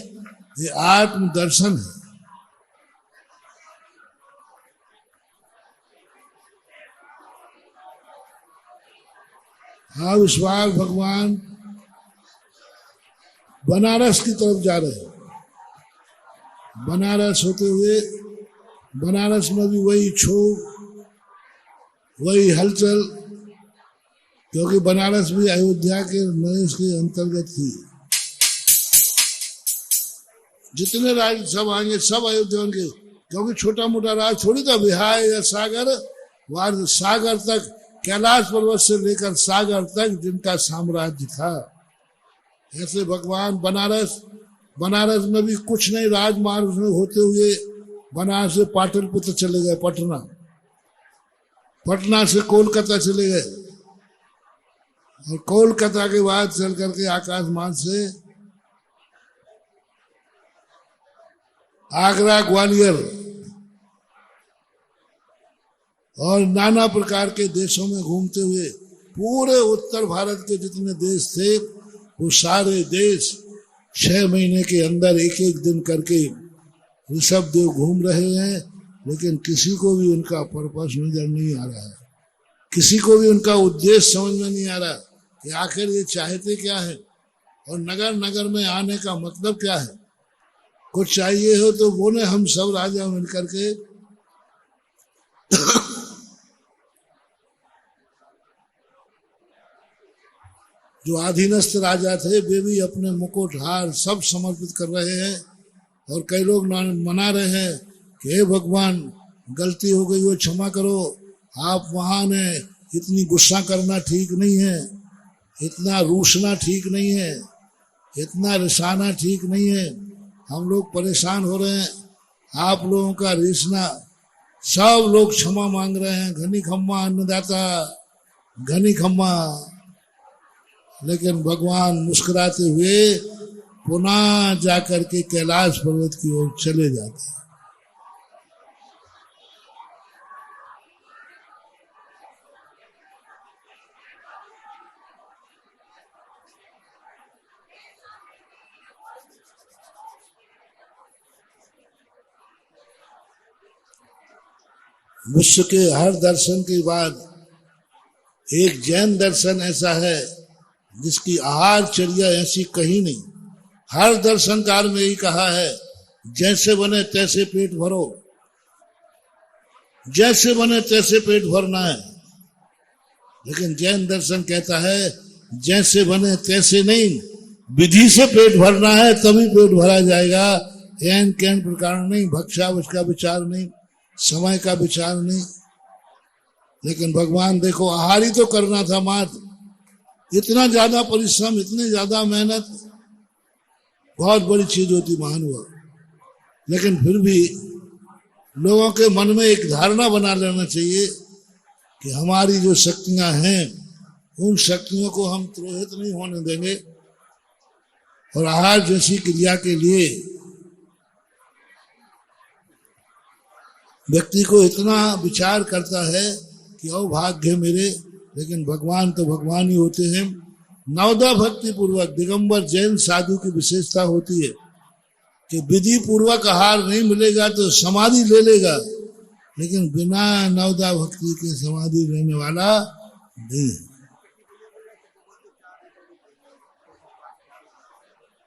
S2: ये आत्मदर्शन है। हाँ, इस बार भगवान बनारस की तरफ जा रहे हैं। बनारस होते हुए, बनारस में भी वही क्षोभ, वही हलचल, क्योंकि बनारस भी अयोध्या के नरेश के अंतर्गत थी। जितने राज सब आएंगे सब अयोध्या के, क्योंकि छोटा मोटा राज थोड़ी था। बिहार या सागर, वार सागर तक, कैलाश पर्वत से लेकर सागर तक जिनका साम्राज्य था, ऐसे भगवान बनारस में भी कुछ नहीं, राजमार्ग में होते हुए बनारस से पाटलिपुत्र चले गए, पटना से कोलकाता चले गए, और कोलकाता के बाद चल करके आकाश मार्ग से आगरा, ग्वालियर और नाना प्रकार के देशों में घूमते हुए पूरे उत्तर भारत के जितने देश थे वो सारे देश 6 महीने के अंदर एक एक दिन करके ऋषभदेव घूम रहे हैं। लेकिन किसी को भी उनका पर्पस नजर नहीं आ रहा है, किसी को भी उनका उद्देश्य समझ में नहीं आ रहा कि आखिर ये चाहते क्या है। और नगर नगर में आने का मतलब क्या है? कुछ चाहिए हो तो बोले, हम सब राजा मिलकर के जो अधीनस्थ राजा थे वे भी अपने मुकुट हार सब समर्पित कर रहे हैं। और कई लोग मना रहे हैं कि हे भगवान, गलती हो गई हो, क्षमा करो, आप महान हैं, इतनी गुस्सा करना ठीक नहीं है, इतना रूसना ठीक नहीं है, इतना रिसाना ठीक नहीं है, हम लोग परेशान हो रहे हैं, आप लोगों का रिसना। सब लोग क्षमा मांग रहे हैं, घनी खम्मा अन्नदाता, घनी खम्मा। लेकिन भगवान मुस्कुराते हुए पुनः जाकर के कैलाश पर्वत की ओर चले जाते हैं। विश्व के हर दर्शन के बाद एक जैन दर्शन ऐसा है जिसकी आहारचर्या ऐसी कहीं नहीं। हर दर्शनकार में यही कहा है, जैसे बने तैसे पेट भरो, जैसे बने तैसे पेट भरना है। लेकिन जैन दर्शन कहता है जैसे बने तैसे नहीं, विधि से पेट भरना है तभी पेट भरा जाएगा। एन कैन प्रकार नहीं, भक्षावश का विचार नहीं, समय का विचार नहीं। लेकिन भगवान देखो, आहार ही तो करना था मात्र, इतना ज्यादा परिश्रम, इतनी ज्यादा मेहनत बहुत बड़ी चीज होती महानुभाव। लेकिन फिर भी लोगों के मन में एक धारणा बना लेना चाहिए कि हमारी जो शक्तियां हैं उन शक्तियों को हम त्रोहित नहीं होने देंगे। और आहार जैसी क्रिया के लिए व्यक्ति को इतना विचार करता है कि ओ भाग्य मेरे। लेकिन भगवान तो भगवान ही होते हैं। नवदा भक्ति पूर्वक दिगंबर जैन साधु की विशेषता होती है कि विधि पूर्वक आहार नहीं मिलेगा तो समाधि ले लेगा, लेकिन बिना नवदा भक्ति के समाधि लेने वाला नहीं।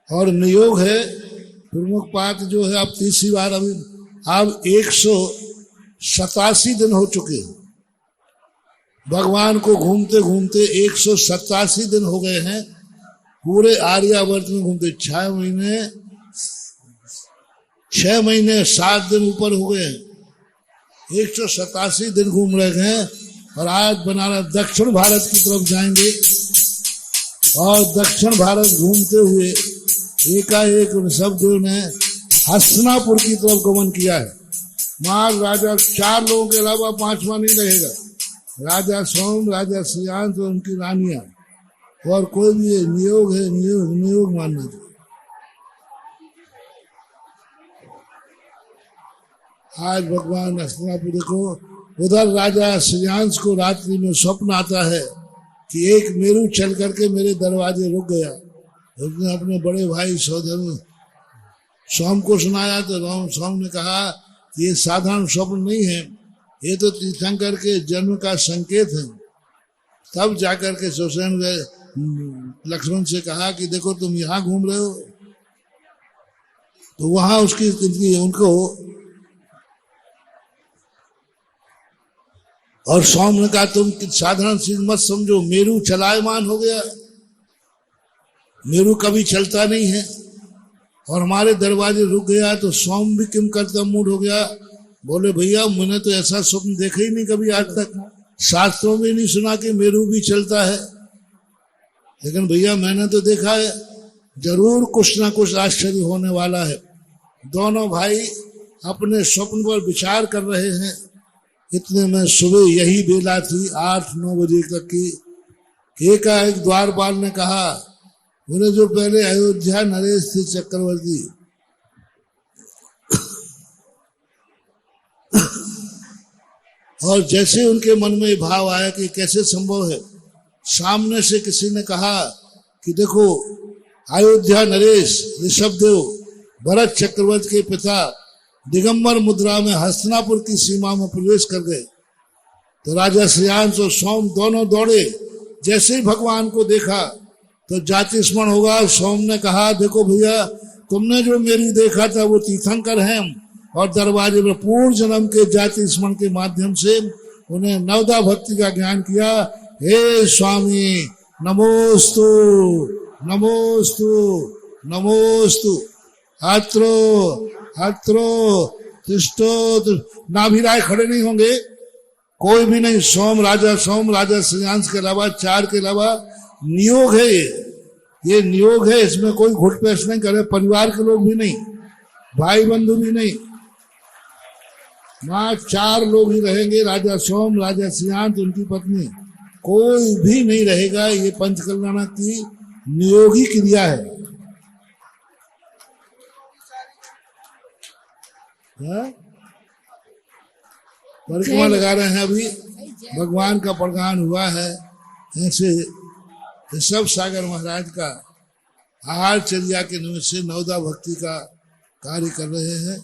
S2: और नियोग है प्रमुख पाठ जो है, अब तीसरी बार अभी अब 187 दिन हो चुके हैं भगवान को घूमते घूमते। 187 दिन हो गए हैं पूरे आर्यावर्त में घूमते। 6 महीने 7 दिन ऊपर हो गए हैं। 187 दिन घूम रहे हैं। और आज बनारस दक्षिण भारत की तरफ जाएंगे और दक्षिण भारत घूमते हुए एकाएक ऋषभदेव ने हस्तिनापुर की तरफ गमन किया है। महाराज राजा 4 लोगों के अलावा 5वां नहीं रहेगा। राजा सोम, राजा श्रीयांश और उनकी रानियां, और कोई भी नियोग है, नियोग मानना चाहिए। आज भगवान हस्तिनापुर देखो, उधर राजा श्रीयांश को रात्रि में स्वप्न आता है कि एक मेरू चल करके मेरे दरवाजे रुक गया। उसने अपने बड़े भाई सौधर सोम को सुनाया तो सोम ने कहा ये साधारण स्वप्न नहीं है, ये तो तीर्थंकर के जन्म का संकेत है। तब जाकर के सुसेन लक्ष्मण से कहा कि देखो तुम यहाँ घूम रहे हो, तो वहां उसकी उनको, और सोम ने कहा तुम साधारण चीज मत समझो, मेरू चलायमान हो गया, मेरू कभी चलता नहीं है और हमारे दरवाजे रुक गया। तो सोम भी किम करता मूड हो गया। बोले भैया मैंने तो ऐसा स्वप्न देखा ही नहीं कभी आज तक, शास्त्रों में नहीं सुना कि मेरू भी चलता है, लेकिन भैया मैंने तो देखा है, जरूर कुछ ना कुछ आश्चर्य होने वाला है। दोनों भाई अपने स्वप्न पर विचार कर रहे हैं। इतने में सुबह यही बेला थी 8-9 बजे तक की। एकाएक द्वारपाल ने कहा, बोले जो पहले अयोध्या नरेश थे चक्रवर्ती, और जैसे उनके मन में भाव आया कि कैसे संभव है, सामने से किसी ने कहा कि देखो अयोध्या नरेश ऋषभदेव भरत चक्रवर्ती के पिता दिगंबर मुद्रा में हस्तिनापुर की सीमा में प्रवेश कर गए। तो राजा श्रेयांश और सोम दोनों दौड़े। जैसे ही भगवान को देखा तो जाति स्मरण होगा। सोम ने कहा देखो भैया, तुमने जो मेरी देखा था वो तीर्थंकर हैं, और दरवाजे में पूर्व जन्म के जाति स्मरण के माध्यम से उन्हें नवदा भक्ति का ज्ञान किया। हे स्वामी नमोस्तु नमोस्तु नमोस्तु, अत्रो अत्रो तिष्ठो। नाभिराय खड़े नहीं होंगे, कोई भी नहीं। सोम राजा श्रेयांश के अलावा, 4 के अलावा नियोग है ये नियोग है। इसमें कोई घुटपेश नहीं करे, परिवार के लोग भी नहीं, भाई बंधु भी नहीं, वहां 4 लोग ही रहेंगे, राजा सोम, राजा श्रेयांश, उनकी पत्नी, कोई भी नहीं रहेगा। ये पंचकल्याण की नियोगी क्रिया है। परिक्रमा लगा रहे हैं अभी, भगवान का प्रदान हुआ है। ऐसे ऋषभ सागर महाराज का आहार चर्या के निमित्त से नवदा भक्ति का कार्य कर रहे हैं।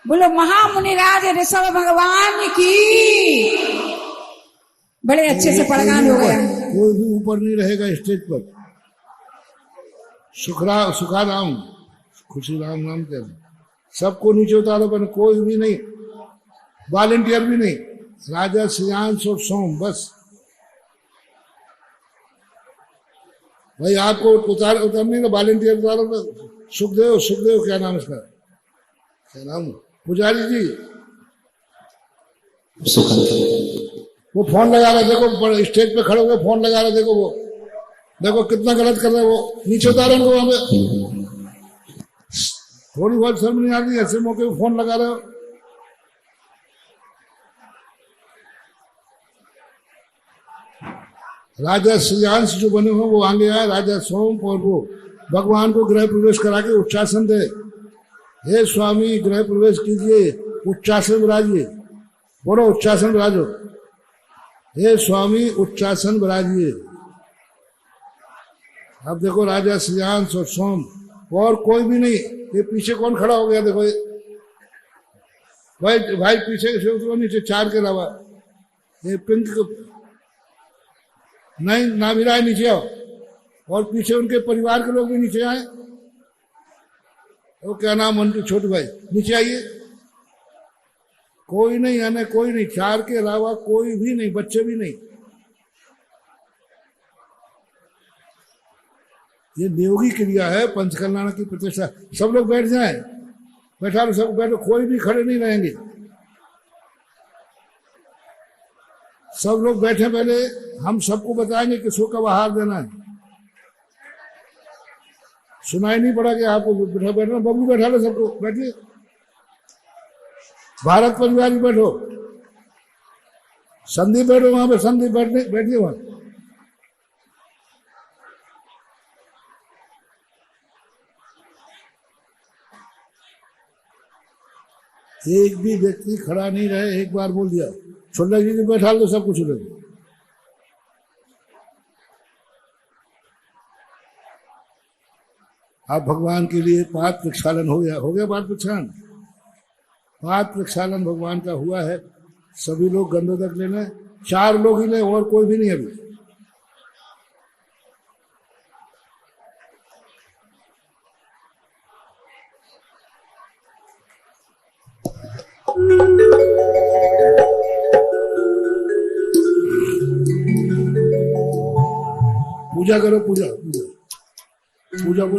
S3: बोलो महामुनिराज ऋषभ भगवान की। बड़े अच्छे से प्रदान हो गया।
S2: कोई भी ऊपर नहीं रहेगा स्टेज पर। सुखाराम खुशी राम नाम के सबको नीचे उतारो, पर कोई भी नहीं, वॉलेंटियर भी नहीं, राजा श्रेयांश और सोम बस। भाई आपको उतरनी ना, वॉलेंटियर उतारो। सुखदेव क्या नाम इसका, क्या नाम, पुजारी जी, वो फोन लगा रहे, देखो स्टेज पे खड़े हुए फोन लगा रहे, देखो कितना गलत कर रहे हैं वो। नीचे उतारो उनको वहां पे। थोड़ी बहुत शर्म नहीं आती, ऐसे मौके पे फोन लगा रहे हो। राजा श्रेयांश जो बने हुए वो आगे आए, राजा सोम, और वो भगवान को गृह प्रवेश करा के उच्चासन दे। हे स्वामी गृह प्रवेश कीजिए, उच्चासन विराजिए। बोलो उच्चासन विराजो। हे स्वामी उच्चासन विराजिए। अब देखो राजा श्रेयांश और सोम, और कोई भी नहीं। ये पीछे कौन खड़ा हो गया, देखो भाई पीछे से उतरो नीचे, 4 के अलावा। ये पिंक नहीं, नाभिराय नीचे आओ, और पीछे उनके परिवार के लोग भी नीचे आए। वो क्या नाम, मंटू छोटू भाई नीचे आइए। कोई नहीं आने, कोई नहीं, 4 के अलावा कोई भी नहीं, बच्चे भी नहीं। ये नियोगी क्रिया है, पंचकल्याण की प्रतिष्ठा। सब लोग बैठ जाएं, बैठा लो, सब बैठो, कोई भी खड़े नहीं रहेंगे। सब लोग बैठे, पहले हम सबको बताएंगे किसको कब आहार देना है। सुनाई नहीं पड़ा कि आपको बैठना। बबलू बैठा लो, सबको बैठिए। भारत परिवार भी बैठो, संदीप बैठो वहां पे, संदीप बैठिए वहां। एक भी व्यक्ति खड़ा नहीं रहे, एक बार बोल दिया। छोटा जी बैठा लो, सब कुछ ले। आप भगवान के लिए पाद प्रक्षालन हो गया पाद प्रक्षालन। पाद प्रक्षालन भगवान का हुआ है। सभी लोग गंधोदक लेना, 4 लोग ही ले, और कोई भी नहीं अभी। पूजा करो, पूजा को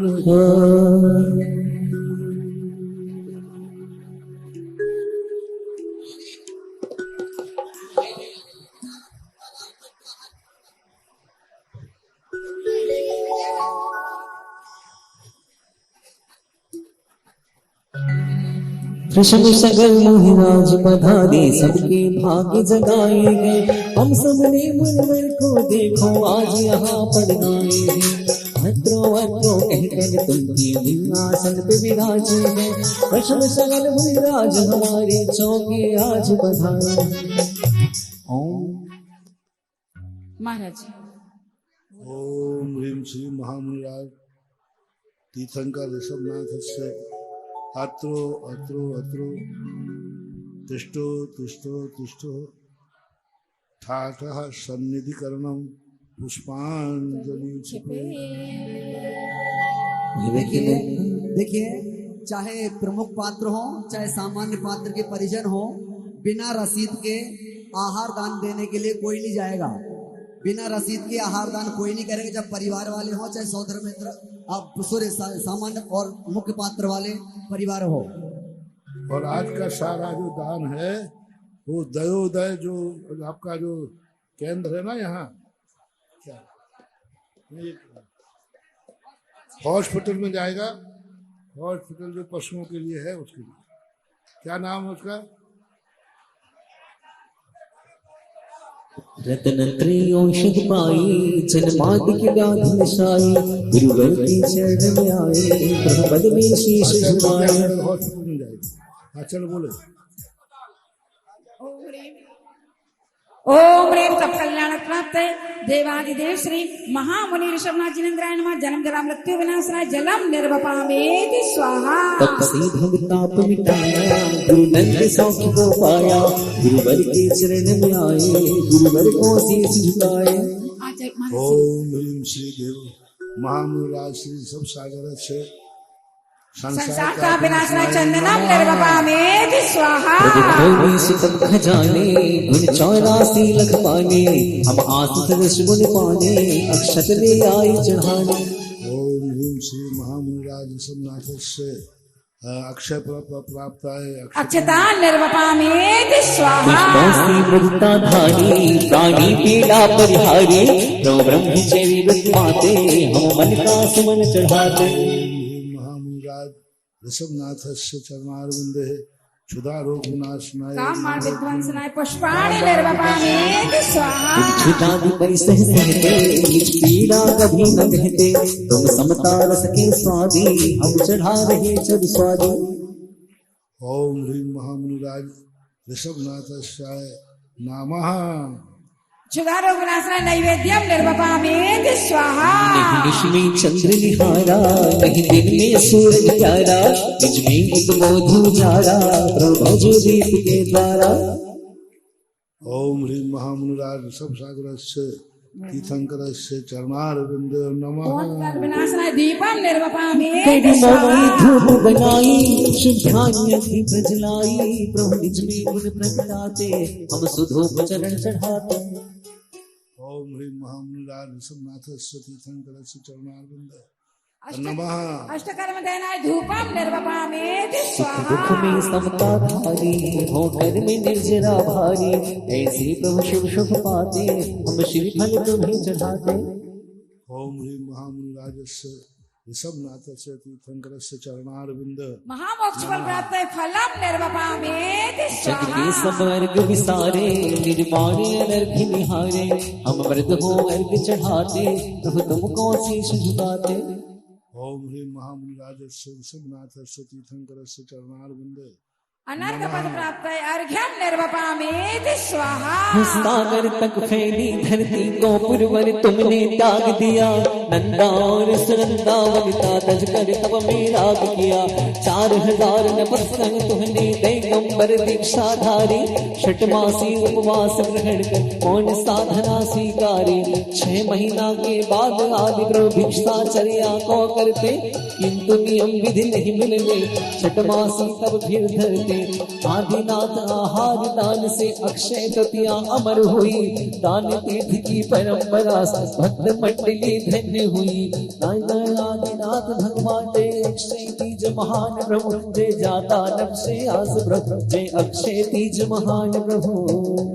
S4: ऋषभ सगल मोहिराज पधारे, सबके भाग्य जगाए गए। हम सबने मुनवर को देखो आज यहाँ पर गाए हैं। अत्रो अत्रो कहकर तुमकी सिंहासन पे विराजे हैं। ऋषभ सगल मोहिराज हमारे चौके आज पधारे। ओम
S3: महाराज
S2: ओम ह्रीं श्री महामुनिराज तीर्थंकर ऋषभनाथ से अत्रो अत्रो अत्रो तिष्ठो तिष्ठो तिष्ठो ठाठः सन्निधिकरणम पुष्पांजलि छिपे।
S5: देखिए, चाहे प्रमुख पात्र हो चाहे सामान्य पात्र के परिजन हो, बिना रसीद के आहार दान देने के लिए कोई नहीं जाएगा। बिना रसीद के आहार दान कोई नहीं करेगा, जब परिवार वाले हो चाहे सौदर मित्र, आप सामान्य और मुख्य पात्र वाले परिवार हो।
S2: और आज का सारा जो दान है वो दयोदय जो आपका जो केंद्र है ना, यहाँ क्या हॉस्पिटल में जाएगा। हॉस्पिटल जो पशुओं के लिए है उसके लिए क्या नाम है उसका?
S4: रतन त्रयोषध पाई जन्मादि के व्याधि नशाई गुरुवर के चरण में आए प्रभु पद में शीश झुकाए।
S2: हॉस्पिटल में जाएगा। हाँ चलो बोले।
S3: ओम ह्रीं सब कल्याण प्राप्त देवादिदेव श्री महामुनि ऋषभनाथ जिनेन्द्राय नमः। जन्म जरा मृत्यु विनाशनाय जलम निर्वपामेति स्वाहा।
S4: तब से भवताप मिटाया गुरु नंद सौख्य को पाया गुरुवर के चरण में आए गुरुवर को शीश झुकाए।
S2: ओम ह्रीं श्री देव महामुनिराज श्री सब सागर से
S3: संसार का विनाशनाय चंदनम निर्वपामेति स्वाहा।
S4: प्रभु सुतम खजाने गुण 84 लख पाने हम आस सदृश गुण पाने अक्षत ले आई चढ़ाने।
S2: ओम ह्रीं श्री महामुनिराज ऋषभनाथ से अक्षय प्राप्त है।
S3: अक्षता निर्वपामेति स्वाहा।
S4: पुष्पासी मुक्ता धारी प्राणी पीड़ा परिहारी प्रभु ब्रह्मचर्य व्रत माते हम मन का सुमन चढ़ाते।
S2: महामुनिराज ऋषभनाथ से चरणारविंदे क्षुधा रोग विनाशनाय
S3: काम मार विध्वंसनाय पुष्पाणि निर्वपामेति स्वाहा।
S4: छुटादि परिसह सहते निज पीड़ा कभी न कहते तुम समता रस के स्वादी हम चढ़ा रहे जब स्वादी।
S2: ओम ह्रीं महामुनिराज ऋषभनाथ नमः।
S3: क्षुधा रोग विनाशनाय नैवेद्यम निर्वपामेति स्वाहा।
S4: नहीं निश में चंद्र निहारा नहीं दिन में सूरज प्यारा निज में उद्बोध उजारा प्रभु जो दीप के द्वारा।
S2: ओम ह्रीं महामुनिराज ऋषभ सागर से तीर्थंकर से चरणारविंदे नमः।
S3: ओंकार विनाशनाय दीपम निर्वपामेति
S4: कड़ी
S3: स्वाहा।
S4: मोई धूप बनाई शुद्धान्य की प्रजलाई प्रभु निज में गुण प्रगटाते हम सुधूप चरण चढ़ाते।
S2: ओम ह्रीं महामुनिराज ऋषभनाथ से तीर्थंकर से चरणारविंदे नमः।
S3: अष्टकर्म देनाय धूपम निर्वपामेति
S4: दुख
S3: स्वाहा।
S4: में समता धारी होकर में निर्जरा भारी ऐसे प्रभु शुभ शुभ पाते हम श्री फल तुम्हें चढ़ाते।
S2: ओम ह्रीं महामुनिराज से ऋषभनाथ से तीर्थंकर से चरणारविंदे
S3: महामोक्ष फल प्राप्त फलम निर्वपामेति
S4: जग के
S3: स्वाहा।
S4: सब अर्घ विसारे निर्माणे अनर्घ निहारे हम मृद हो अर्घ चढ़ाते प्रभु तुमको शीश झुकाते।
S2: ओम ह्रीं महामुनिराज से ऋषभनाथ से तीर्थंकर से चरणारविंदे
S3: अनर्घ पद प्राप्त अर्घ्यम निर्वपामेति स्वाहा।
S4: सागर तक फैली धरती को पुरवर तुमने त्याग दिया नंदा और सुनंदा वनिता तज कर तब में राग किया 4000 नपसंग तुमने दैगंबर दीक्षा धारी छठमासी उपवास ग्रहण कर कौन साधना स्वीकारी 6 महीना के बाद आदि प्रभु भिक्षाचर्या को करते किंतु नियम विधि नहीं मिलने छठमासी तब फिर धरते। आदिनाथ आहार दान से अक्षय तृतीया अमर हुई दान तीर्थ की परंपरा भक्त मंडली धन्य हुई। आदिनाथ भगवान जय अक्षय तीज महान प्रभु जय जाता नव से आस प्रभु जय अक्षय तीज महान प्रभु।
S2: ओम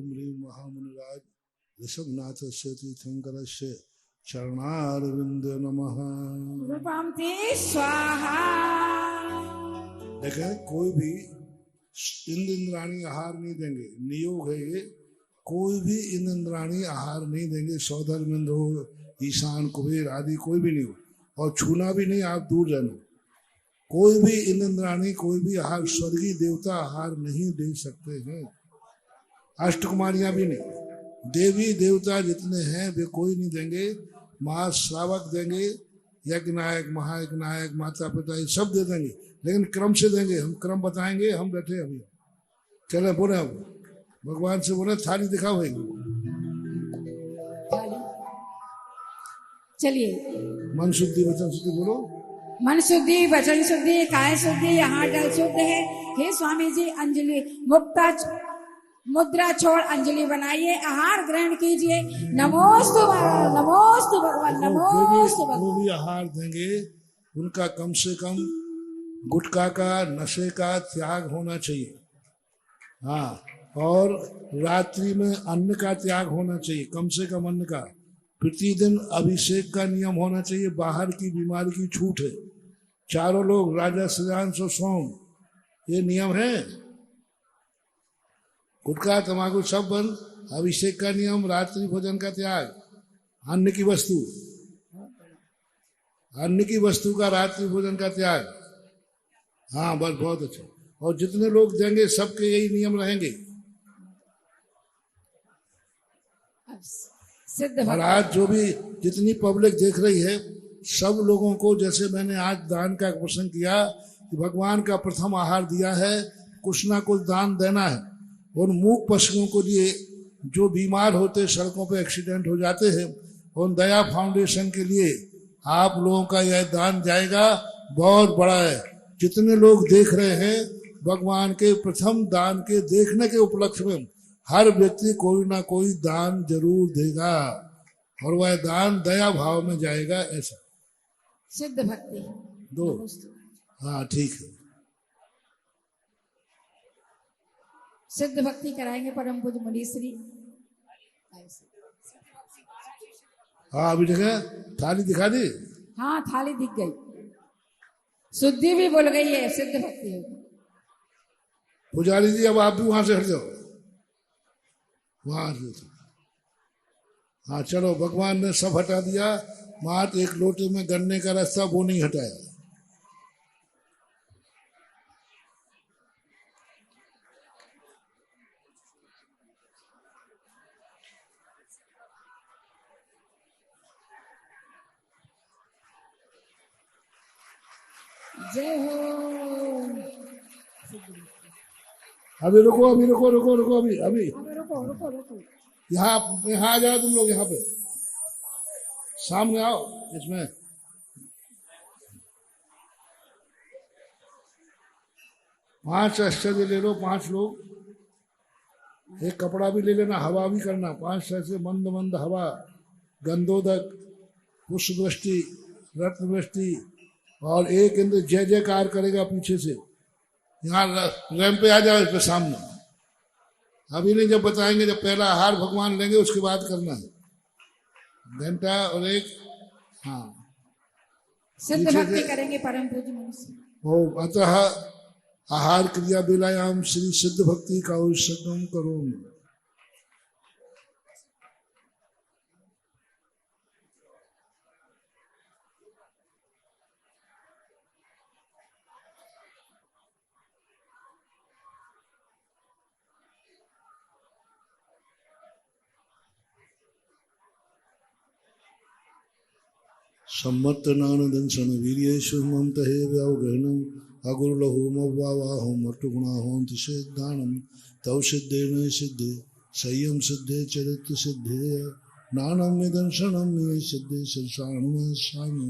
S2: ह्रीं महामुनिराज ऋषभनाथ से तीर्थंकर से चरणारविंदे नमः।
S3: निर्वपामेति स्वाहा।
S2: देखें कोई भी इंद्राणी आहार नहीं देंगे, नियोग है ये, कोई भी इंद्राणी आहार नहीं देंगे। सौदर मिंद हो ईशान कुबेर आदि कोई भी नहीं हो और छूना भी नहीं, आप दूर रहना। कोई भी इंद्राणी कोई भी आहार स्वर्गीय देवता आहार नहीं दे सकते हैं। अष्टकुमारियां भी नहीं, देवी देवता जितने हैं वे कोई नहीं देंगे, महाश्रावक देंगे, यज्ञ नायक, महायज्ञ नायक, माता पिता, ये सब दे देंगे, लेकिन क्रम से देंगे। हम क्रम बताएंगे, हम बैठे अभी। चले बोले, अब भगवान से बोले थाली दिखाओ भाई।
S3: चलिए,
S2: मन शुद्धि वचन शुद्धि बोलो।
S3: मन शुद्धि, वचन शुद्धि, काय शुद्धि, हाथ जल शुद्ध है। हे स्वामी जी, अंजलि मुद्रा छोड़ अंजलि बनाइए, आहार ग्रहण कीजिए। नमोस्तु नमोस्तु भगवान, नमोस्तु भगवान।
S2: जो भी आहार देंगे उनका कम से कम गुटखा का, नशे का त्याग होना चाहिए। हाँ, और रात्रि में अन्न का त्याग होना चाहिए, कम से कम अन्न का। प्रतिदिन अभिषेक का नियम होना चाहिए, बाहर की बीमारी की छूट है। चारों लोग राजा श्रेयांश और सोम, ये नियम है। गुटखा तंबाकू सब बंद, अभिषेक का नियम, रात्रि भोजन का त्याग, अन्न की वस्तु का रात्रि भोजन का त्याग। हाँ बस, बहुत अच्छा। और जितने लोग देंगे सबके यही नियम रहेंगे। और आज जो भी जितनी पब्लिक देख रही है, सब लोगों को, जैसे मैंने आज दान का प्रसंग किया कि भगवान का प्रथम आहार दिया है, कुछ ना कुछ दान देना है। और मूक पशुओं को लिए, जो बीमार होते, सड़कों पे एक्सीडेंट हो जाते हैं, उन दया फाउंडेशन के लिए आप लोगों का यह दान जाएगा, बहुत बड़ा है। जितने लोग देख रहे हैं, भगवान के प्रथम दान के देखने के उपलक्ष्य में हर व्यक्ति कोई ना कोई दान जरूर देगा, और वह दान दया भाव में जाएगा। ऐसा
S3: सिद्ध भक्ति
S2: दो। हाँ ठीक है।
S3: सिद्ध भक्ति कराएंगे परम पूज्य मुनीश्री।
S2: हाँ अभी देखा, थाली दिखा दी।
S3: हाँ थाली दिख गई, शुद्धि भी बोल गई है, सिद्ध भक्ति है।
S2: पुजारी जी अब आप भी वहां से हट जाओ, वहां से। हाँ चलो, भगवान ने सब हटा दिया, मात्र एक लोटे में गन्ने का रास्ता वो नहीं हटाया।
S3: जय हो।
S2: अभी रुको, अभी रुको रुको रुको, अभी अभी
S3: रुको रुको रुको,
S2: यहाँ आ जाओ तुम लोग, यहाँ पे सामने आओ। इसमें पांच आश्चर्य ले लो, 5 लोग। एक कपड़ा भी ले लेना, हवा भी करना, 5 ऐसे मंद मंद हवा, गंधोदक, पुष्प वृष्टि, रत्न वृष्टि, और एक इंद्र जय जयकार करेगा पीछे से। यहाँ रैंप पे आ जाओ, इस पे सामने। अभी नहीं, जब बताएंगे, जब पहला आहार भगवान लेंगे उसके बाद करना है। घंटा और एक, हाँ
S3: सिद्ध भक्ति करेंगे परम पूज्य मुनीश्री।
S2: ओ अतः आहार क्रिया बेलायाम श्री सिद्ध भक्ति का आवश्यकम करो। सम्मतनान दंसन वीर्येषु ममतहे व्यावगहनम अगुरुलहुमवावाहम अट्टुगुणाहों सिद्धानम तव सिद्धेन सिद्धे संयम सिद्धे चरित्र सिद्धे नानम निदंसनम मे सिद्धे संसारम स्वामी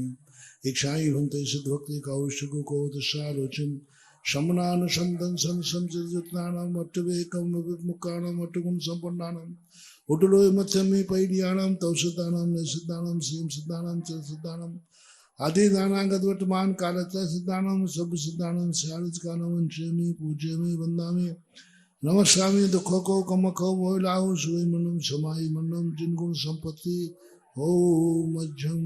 S2: इच्छाई भंते सिद्ध भक्ति कौशिको को दशालोचन शमनान संदंसन संचितनानम अट्टवेकम विमुक्तानम अट्टगुण संपन्नानम उटलोय मत्स्यमी पैडियानम तव सिद्धानम निसिद्धानम श्रीम सिद्धानम चल सिद्धानम आदि दानागतवर्तमान कालत्र सिद्धानम सब सिद्धानम श्यालिकानम श्रेमी पूज्यमी वंदामी नमस्कामी दुख को कमखो मोलाहु सुई मनम समाई मनम जिनगुण संपत्ति हो मध्यम।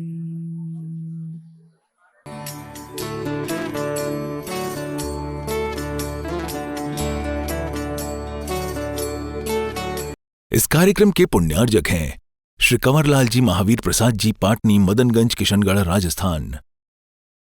S1: इस कार्यक्रम के पुण्यार्जक हैं श्री कंवरलाल जी महावीर प्रसाद जी, पाटनी, मदनगंज, किशनगढ़, राजस्थान।